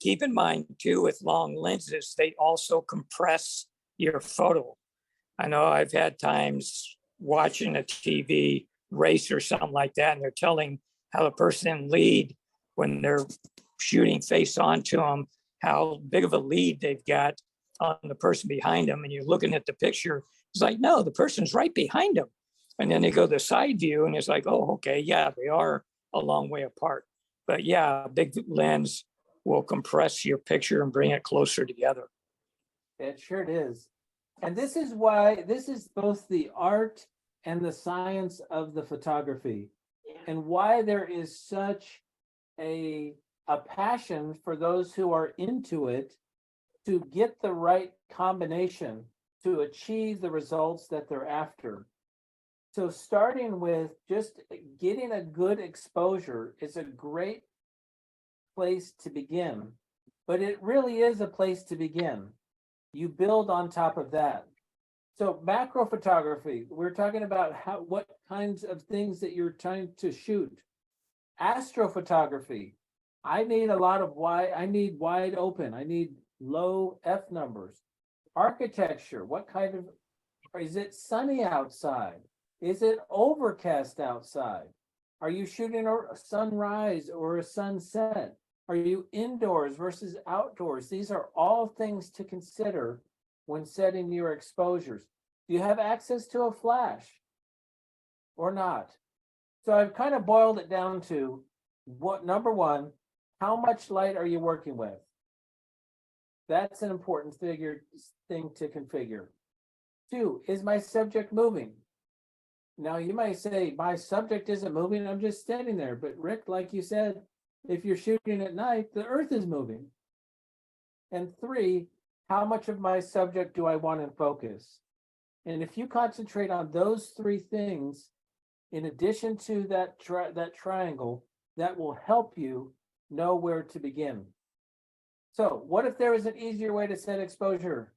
Keep in mind too, with long lenses, they also compress your photo. I know I've had times watching a TV race or something like that, and they're telling how the person in lead, when they're shooting face onto them, how big of a lead they've got on the person behind them. And you're looking at the picture, it's like, no, the person's right behind them. And then they go to the side view and it's like, oh, okay, yeah, they are a long way apart. But yeah, a big lens will compress your picture and bring it closer together. It sure is. And this is why this is both the art and the science of the photography, and why there is such a passion for those who are into it to get the right combination to achieve the results that they're after. So starting with just getting a good exposure is a great place to begin, but it really is a place to begin. You build on top of that. So macro photography, we're talking about what kinds of things that you're trying to shoot. Astrophotography, I need wide open, I need low F numbers. Architecture, what kind of, is it sunny outside? Is it overcast outside? Are you shooting a sunrise or a sunset? Are you indoors versus outdoors? These are all things to consider when setting your exposures. Do you have access to a flash or not? So I've kind of boiled it down to number one, how much light are you working with? That's an important thing to configure. Two, is my subject moving? Now you might say, my subject isn't moving, I'm just standing there. But Rick, like you said, if you're shooting at night, the earth is moving. And three, how much of my subject do I want in focus? And if you concentrate on those three things, in addition to that triangle, that will help you know where to begin. So what if there was an easier way to set exposure?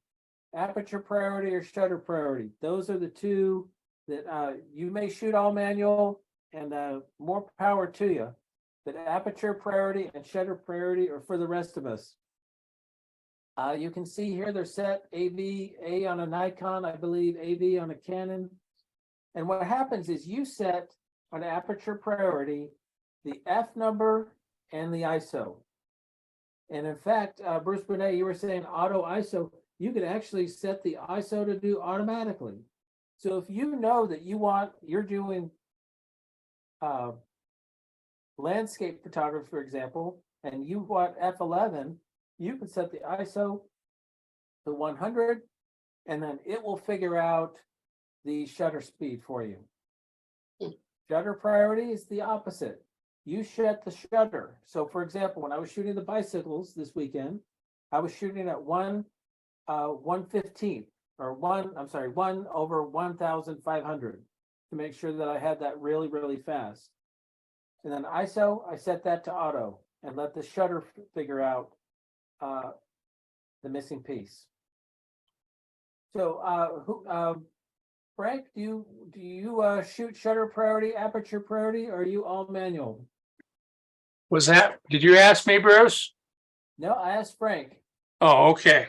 Aperture priority or shutter priority? Those are the two that you may shoot all manual, and more power to you. But aperture priority and shutter priority are for the rest of us. You can see here they're set A on a Nikon, I believe AV on a Canon. And what happens is you set on aperture priority, the F number and the ISO. And in fact, Bruce Bonet, you were saying auto ISO, you could actually set the ISO to do automatically. So if you know that you're doing landscape photography, for example, and you want F11, you can set the ISO to 100, and then it will figure out the shutter speed for you. Shutter priority is the opposite. You set the shutter. So for example, when I was shooting the bicycles this weekend, I was shooting at 1/15 or 1/1500 to make sure that I had that really, really fast. And then ISO, I set that to auto and let the shutter figure out the missing piece. So Frank, do you shoot shutter priority, aperture priority, or are you all manual? Did you ask me, Bruce? No, I asked Frank. Oh, okay.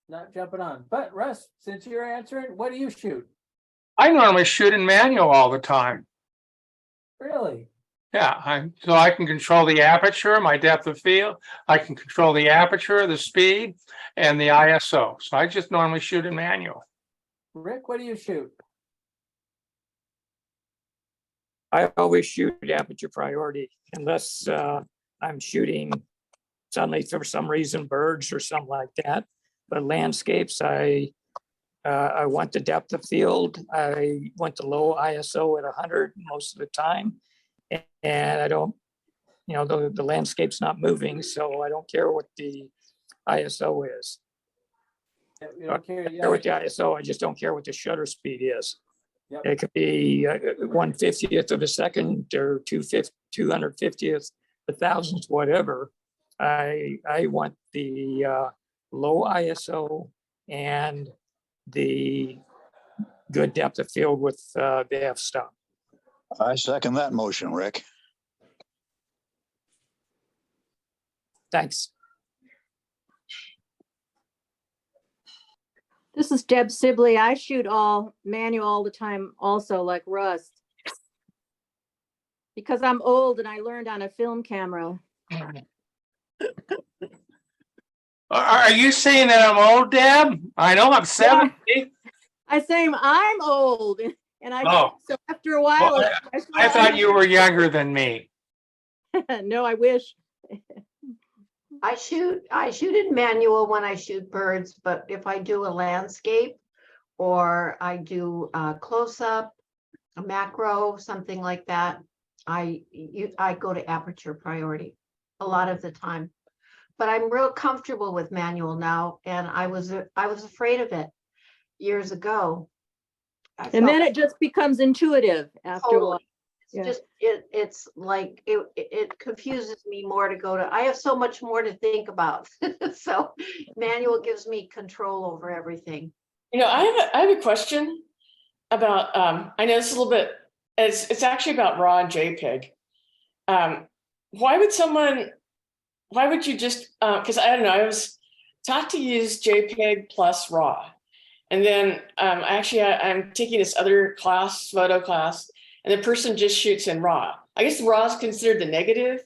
Not jumping on. But Russ, since you're answering, what do you shoot? I normally shoot in manual all the time. Really? Yeah, so I can control the aperture, my depth of field. I can control the aperture, the speed, and the ISO. So I just normally shoot in manual. Rick, what do you shoot? I always shoot aperture priority unless I'm shooting suddenly for some reason birds or something like that. But landscapes, I want the depth of field. I want the low ISO at 100 most of the time. And I don't, the landscape's not moving, so I don't care what the ISO is. You don't care, I care what the ISO, I just don't care what the shutter speed is. Yep. It could be 1/50th of a second or 250th, a thousandth, whatever. I want the low ISO and the good depth of field with the f-stop. I second that motion, Rick. Thanks. This is Deb Sibley. I shoot all manual all the time also, like Russ. Because I'm old and I learned on a film camera. Are you saying that I'm old, Deb? I know I'm 70. Yeah. I say I'm old and so after a while. Well, I thought you were younger than me. No, I wish. I shoot in manual when I shoot birds, but if I do a landscape or I do a close-up, a macro, something like that, I go to aperture priority a lot of the time. But I'm real comfortable with manual now, and I was afraid of it years ago. And then it just becomes intuitive after a while. It's just it's like it confuses me more to go to. I have so much more to think about. So manual gives me control over everything. I have a question about I know it's a little bit it's actually about raw and JPEG. Why would you just because I don't know, I was taught to use JPEG plus raw. And then I'm taking this other class, photo class, and the person just shoots in raw. I guess raw is considered the negative,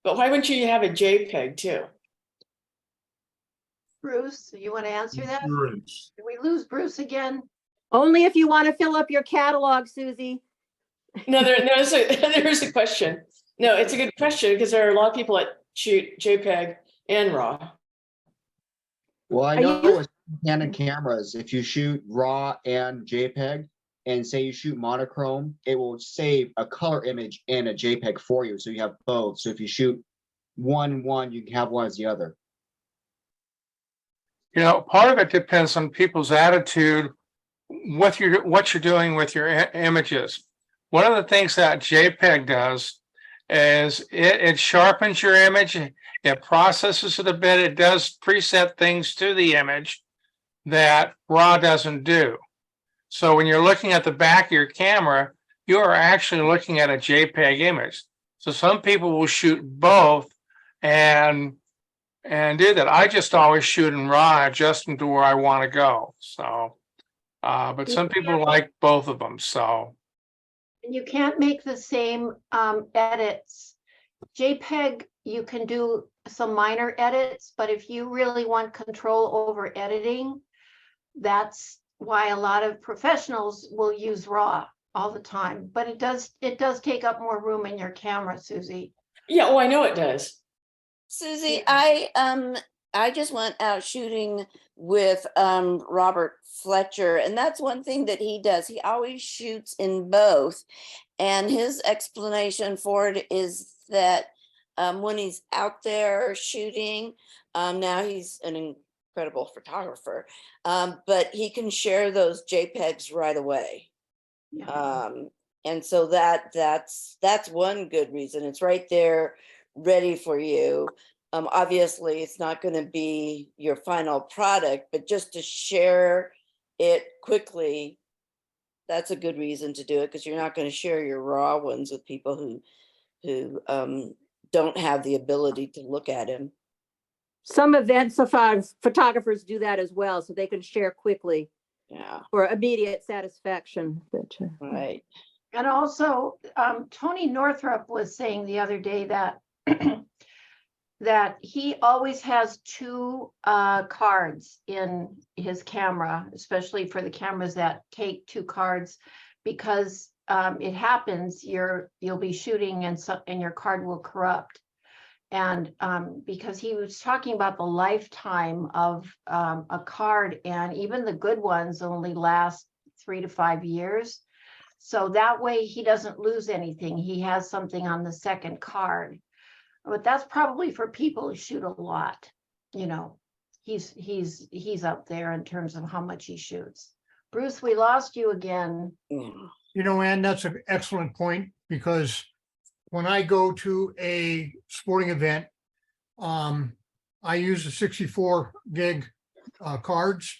but why wouldn't you have a JPEG too? Bruce, you want to answer that? Endurance. Did we lose Bruce again? Only if you want to fill up your catalog, Susie. No, there's a question. No, it's a good question because there are a lot of people that shoot JPEG and raw. Well, I know with Canon cameras, if you shoot RAW and JPEG, and say you shoot monochrome, it will save a color image and a JPEG for you, so you have both. So if you shoot one, you can have one as the other. Part of it depends on people's attitude, what you're doing with your images. One of the things that JPEG does is it sharpens your image, it processes it a bit, it does preset things to the image that RAW doesn't do. So when you're looking at the back of your camera, you are actually looking at a JPEG image. So some people will shoot both and do that. I just always shoot in RAW, adjusting to where I want to go. So, but some people like both of them. So You can't make the same edits. JPEG, you can do some minor edits, but if you really want control over editing, that's why a lot of professionals will use RAW all the time. But it does take up more room in your camera, Susie. Yeah, oh, I know it does. Susie, I just went out shooting with Robert Fletcher, and that's one thing that he does. He always shoots in both, and his explanation for it is that when he's out there shooting, now he's an incredible photographer, but he can share those JPEGs right away. Yeah. And so that's one good reason. It's right there ready for you. Obviously it's not going to be your final product, but just to share it quickly, that's a good reason to do it, because you're not going to share your raw ones with people who don't have the ability to look at him. Some events photographers do that as well, so they can share quickly Yeah, for immediate satisfaction. right. And also, Tony Northrup was saying the other day that that he always has two cards in his camera, especially for the cameras that take two cards, because it happens you'll be shooting and your card will corrupt. And because he was talking about the lifetime of a card, and even the good ones only last 3 to 5 years. So that way he doesn't lose anything. He has something on the second card. But that's probably for people who shoot a lot. You know, he's up there in terms of how much he shoots. Bruce, we lost you again. Yeah. You know, Ann, that's an excellent point, because when I go to a sporting event, I use the 64 gig cards,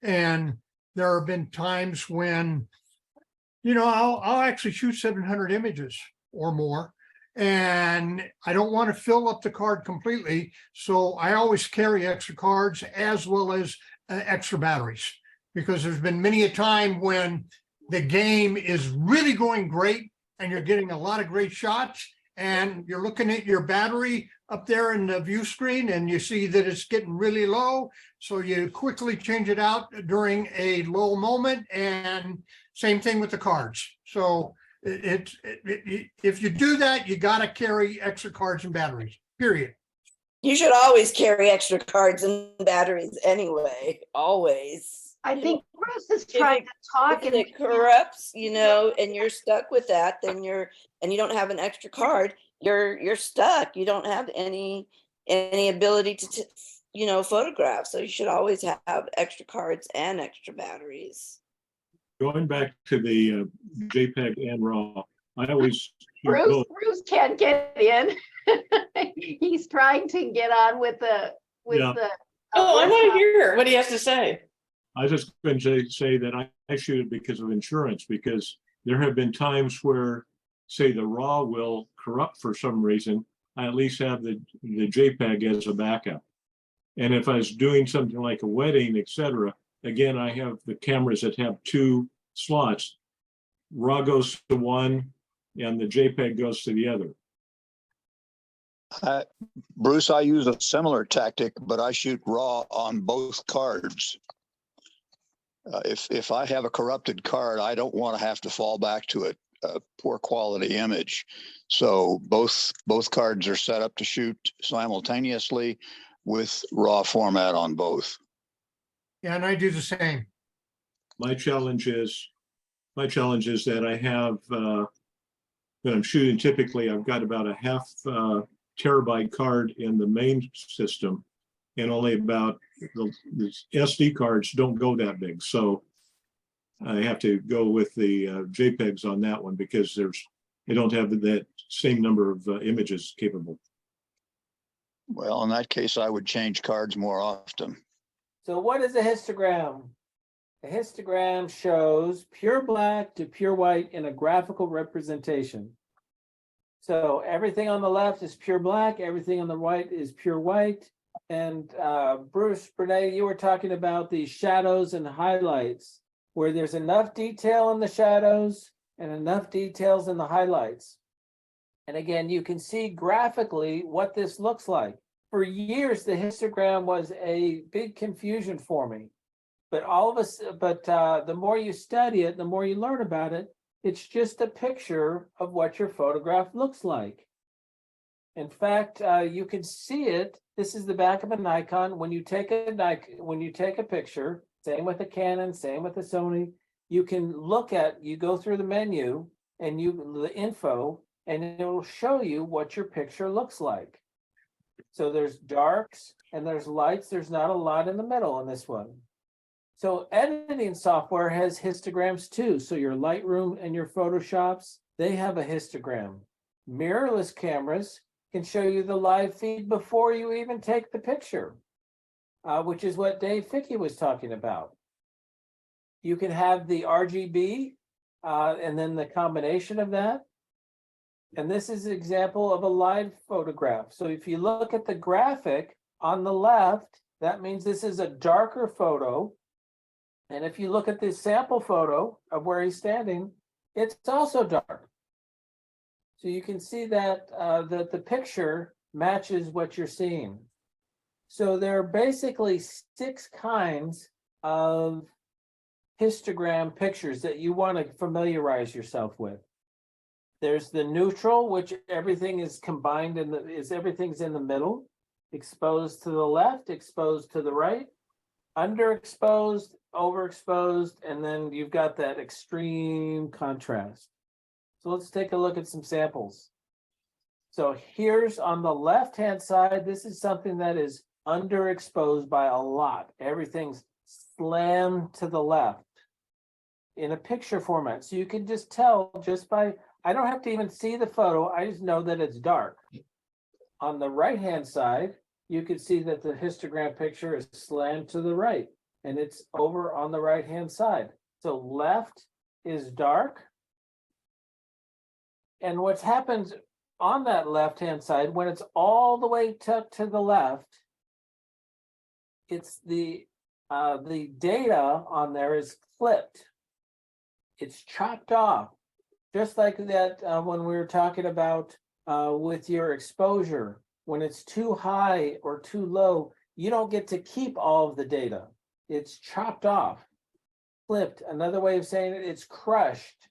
and there have been times when, you know, I'll actually shoot 700 images or more, and I don't want to fill up the card completely, so I always carry extra cards as well as extra batteries, because there's been many a time when the game is really going great and you're getting a lot of great shots, and you're looking at your battery up there in the view screen and you see that it's getting really low. So you quickly change it out during a low moment, and same thing with the cards. So if you do that, you got to carry extra cards and batteries, period. You should always carry extra cards and batteries anyway, always. I think Bruce is trying to talk, If and it corrupts, you know, and you're stuck with that, then you don't have an extra card, you're stuck. You don't have any ability to photograph. So you should always have extra cards and extra batteries. Going back to the JPEG and RAW, I always shoot Bruce both. can't get in. He's trying to get on with the Yeah. Oh, I want to hear what he has to say. I was just going to say that I shoot it because of insurance, because there have been times where, say, the RAW will corrupt for some reason. I at least have the JPEG as a backup. And if I was doing something like a wedding, etc., again, I have the cameras that have two slots. RAW goes to one and the JPEG goes to the other. Bruce, I use a similar tactic, but I shoot RAW on both cards. If I have a corrupted card, I don't want to have to fall back to a poor quality image. So both cards are set up to shoot simultaneously with RAW format on both. Yeah, and I do the same. My challenge is that I have when I'm shooting, typically I've got about a half terabyte card in the main system, and only about the SD cards don't go that big. So I have to go with the JPEGs on that one, because they don't have that same number of images capable. Well, in that case, I would change cards more often. So what is a histogram? A histogram shows pure black to pure white in a graphical representation. So everything on the left is pure black, everything on the right is pure white. And Bruce, Brene, you were talking about the shadows and highlights, where there's enough detail in the shadows and enough details in the highlights. And again, you can see graphically what this looks like. For years, the histogram was a big confusion for me. But the more you study it, the more you learn about it, it's just a picture of what your photograph looks like. In fact, you can see it. This is the back of a Nikon. When you take a picture, same with a Canon, same with a Sony, you can you go through the menu and the info, and it will show you what your picture looks like. So there's darks and there's lights. There's not a lot in the middle in this one. So editing software has histograms too. So your Lightroom and your Photoshops, they have a histogram. Mirrorless cameras can show you the live feed before you even take the picture, which is what Dave Fickey was talking about. You can have the RGB and then the combination of that. And this is an example of a live photograph. So if you look at the graphic on the left, that means this is a darker photo. And if you look at this sample photo of where he's standing, it's also dark. So you can see that the picture matches what you're seeing. So there are basically 6 kinds of histogram pictures that you want to familiarize yourself with. There's the neutral, which everything is combined everything's in the middle, exposed to the left, exposed to the right, underexposed, overexposed, and then you've got that extreme contrast. So let's take a look at some samples. So here's on the left-hand side, this is something that is underexposed by a lot. Everything's slammed to the left in a picture format. So you can just tell just by, I don't have to even see the photo, I just know that it's dark. On the right-hand side, you can see that the histogram picture is slammed to the right, and it's over on the right-hand side. So left is dark. And what's happened on that left-hand side, when it's all the way tucked to the left, it's the data on there is clipped. It's chopped off, just like that when we were talking about with your exposure. When it's too high or too low, you don't get to keep all of the data. It's chopped off, clipped. Another way of saying it, it's crushed.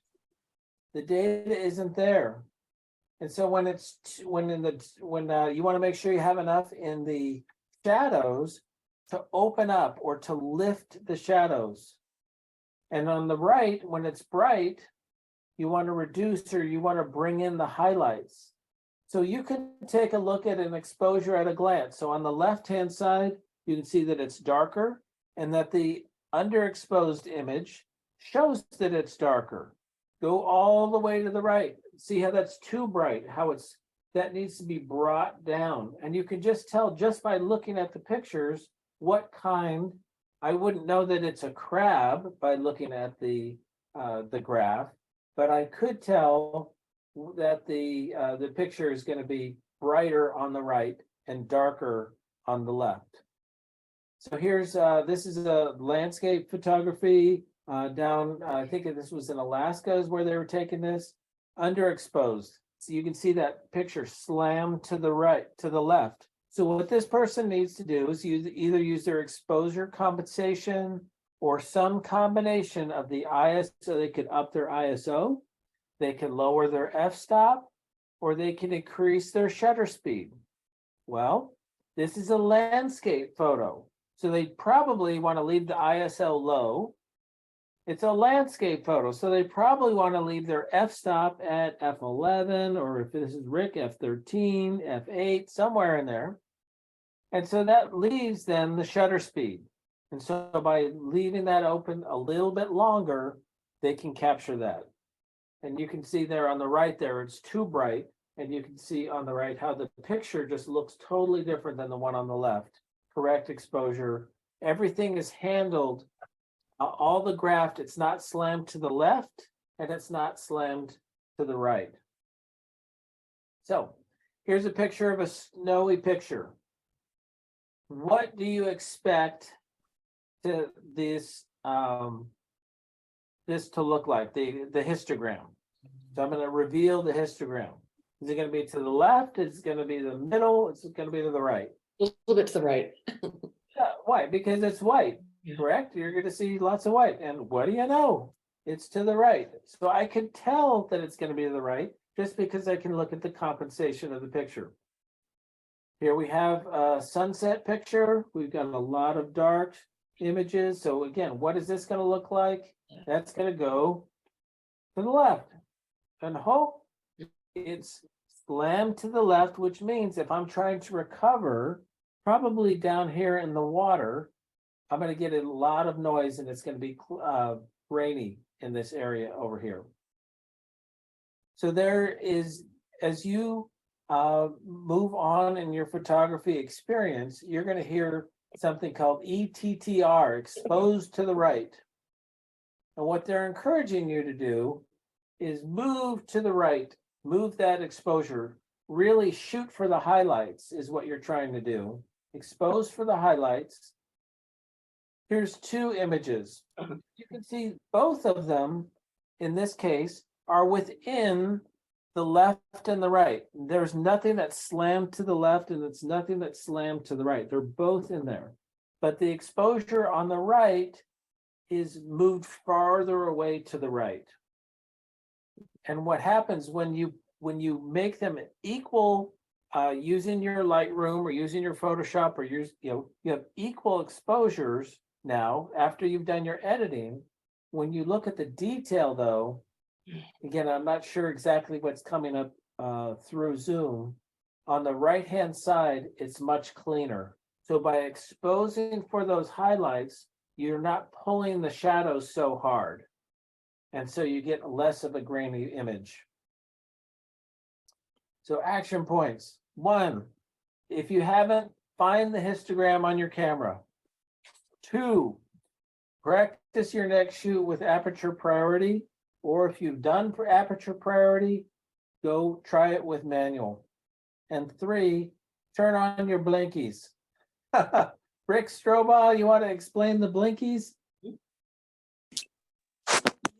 The data isn't there. And so when you want to make sure you have enough in the shadows to open up or to lift the shadows. And on the right, when it's bright, you want to reduce or you want to bring in the highlights. So you can take a look at an exposure at a glance. So on the left-hand side, you can see that it's darker and that the underexposed image shows that it's darker. Go all the way to the right. See how that's too bright, that needs to be brought down. And you can just tell just by looking at the pictures what kind. I wouldn't know that it's a crab by looking at the graph, but I could tell that the picture is going to be brighter on the right and darker on the left. So here's this is a landscape photography down. I think this was in Alaska is where they were taking this. Underexposed. So you can see that picture slammed to the right, to the left. So what this person needs to do is either use their exposure compensation or some combination of the ISO. So they could up their ISO, they can lower their f-stop, or they can increase their shutter speed. Well, this is a landscape photo. So they probably want to leave the ISO low. It's a landscape photo, so they probably want to leave their f-stop at f11, or if this is Rick, f13, f8, somewhere in there. And so that leaves them the shutter speed. And so by leaving that open a little bit longer, they can capture that. And you can see there on the right there, it's too bright. And you can see on the right how the picture just looks totally different than the one on the left. Correct exposure. Everything is handled. All the graph, it's not slammed to the left and it's not slammed to the right. So here's a picture of a snowy picture. What do you expect to this this to look like, the histogram? So I'm going to reveal the histogram. Is it going to be to the left? Is it going to be the middle? Is it going to be to the right? A little bit to the right. Yeah, why? Because it's white, correct? You're going to see lots of white. And what do you know? It's to the right. So I can tell that it's going to be to the right just because I can look at the compensation of the picture. Here we have a sunset picture. We've got a lot of dark images. So again, what is this going to look like? That's going to go to the left. And hope it's slammed to the left, which means if I'm trying to recover, probably down here in the water, I'm going to get a lot of noise and it's going to be rainy in this area over here. So there is, as you move on in your photography experience, you're going to hear something called ETTR, exposed to the right. And what they're encouraging you to do is move to the right, move that exposure, really shoot for the highlights is what you're trying to do. Expose for the highlights. Here's two images. You can see both of them, in this case, are within the left and the right. There's nothing that's slammed to the left and it's nothing that's slammed to the right. They're both in there. But the exposure on the right is moved farther away to the right. And what happens when you make them equal using your Lightroom or using your Photoshop or you have equal exposures now after you've done your editing. When you look at the detail though, again, I'm not sure exactly what's coming up through Zoom. On the right-hand side, it's much cleaner. So by exposing for those highlights, you're not pulling the shadows so hard. And so you get less of a grainy image. So action points. 1, if you haven't, find the histogram on your camera. 2, practice your next shoot with aperture priority, or if you've done for aperture priority, go try it with manual. And 3, turn on your blinkies. Rick Strobel, you want to explain the blinkies?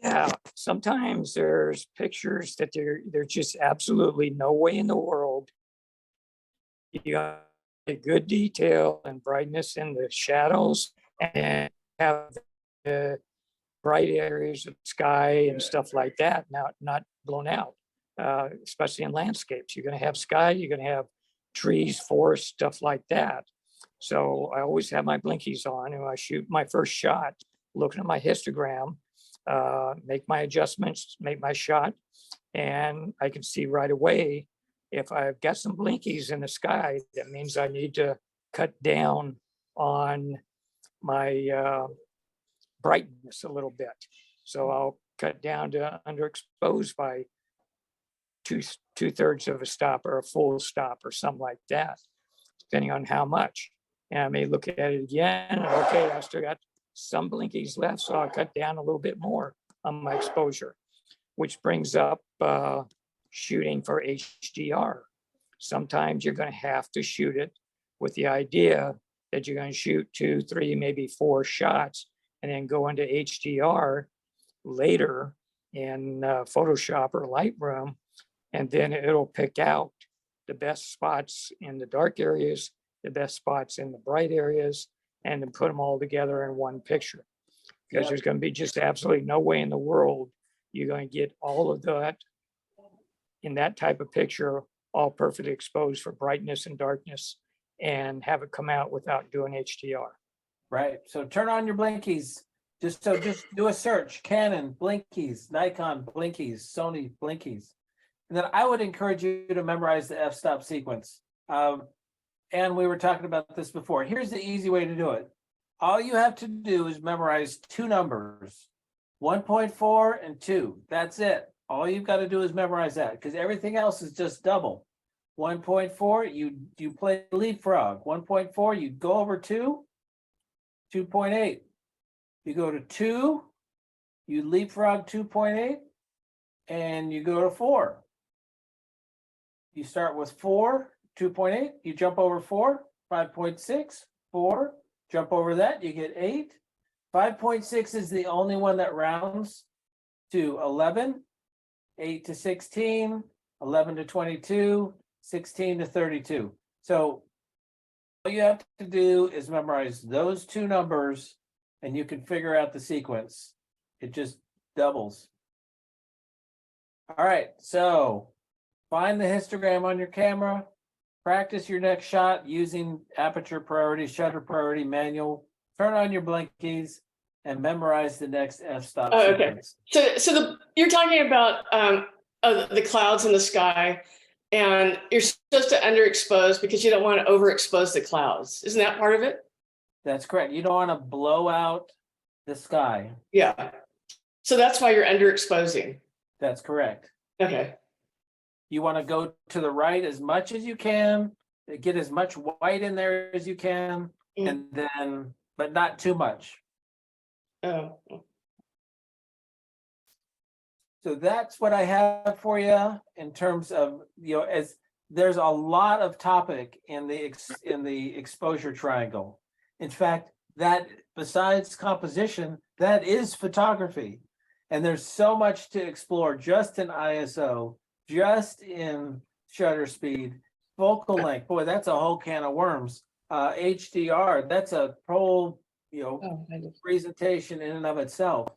Yeah, sometimes there's pictures that there's just absolutely no way in the world. You got a good detail and brightness in the shadows and have the bright areas of sky and stuff like that, not blown out, especially in landscapes. You're going to have sky, you're going to have trees, forest, stuff like that. So I always have my blinkies on and I shoot my first shot, looking at my histogram, make my adjustments, make my shot, and I can see right away if I've got some blinkies in the sky, that means I need to cut down on my brightness a little bit. So I'll cut down to underexposed by two-thirds of a stop or a full stop or something like that, depending on how much. And I may look at it again and okay, I still got some blinkies left, so I'll cut down a little bit more on my exposure, which brings up shooting for HDR. Sometimes you're going to have to shoot it with the idea that you're going to shoot 2, 3, maybe 4 shots and then go into HDR later in Photoshop or Lightroom, and then it'll pick out the best spots in the dark areas, the best spots in the bright areas, and then put them all together in one picture. Because there's going to be just absolutely no way in the world you're going to get all of that in that type of picture, all perfectly exposed for brightness and darkness, and have it come out without doing HDR. Right. So turn on your blinkies. Just do a search: Canon blinkies, Nikon blinkies, Sony blinkies. And then I would encourage you to memorize the f-stop sequence. And we were talking about this before. Here's the easy way to do it. All you have to do is memorize 2 numbers, 1.4 and 2. That's it. All you've got to do is memorize that, because everything else is just double. 1.4, you play leapfrog. 1.4, you go over 2, 2.8. You go to 2, you leapfrog 2.8, and you go to 4. You start with 4, 2.8, you jump over 4, 5.6, 4, jump over that, you get 8. 5.6 is the only one that rounds to 11, 8 to 16, 11 to 22, 16 to 32. So all you have to do is memorize those two numbers and you can figure out the sequence. It just doubles. All right, so find the histogram on your camera, practice your next shot using aperture priority, shutter priority, manual, turn on your blinkies, and memorize the next f-stop Oh, okay. sequence. So you're talking about the clouds in the sky, and you're supposed to underexpose because you don't want to overexpose the clouds. Isn't that part of it? That's correct. You don't want to blow out the sky. Yeah. So that's why you're underexposing. That's correct. Okay. You want to go to the right as much as you can, get as much white in there as you can, and then, but not too much. Oh. So that's what I have for you in terms of, as there's a lot of topic in the exposure triangle. In fact, that besides composition, that is photography. And there's so much to explore just in ISO, just in shutter speed, focal length. Boy, that's a whole can of worms. HDR, that's a whole, presentation in and of itself.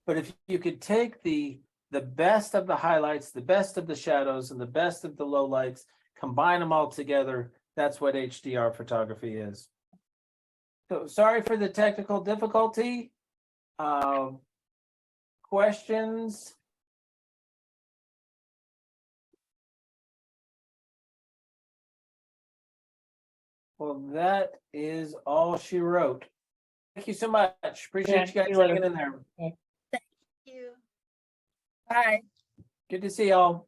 But if you could take the best of the highlights, the best of the shadows, and the best of the lowlights, combine them all together, that's what HDR photography is. So sorry for the technical difficulty. Questions? Well, that is all she wrote. Thank you so much. Appreciate you guys hanging in there. Thank you. Bye. Good to see y'all.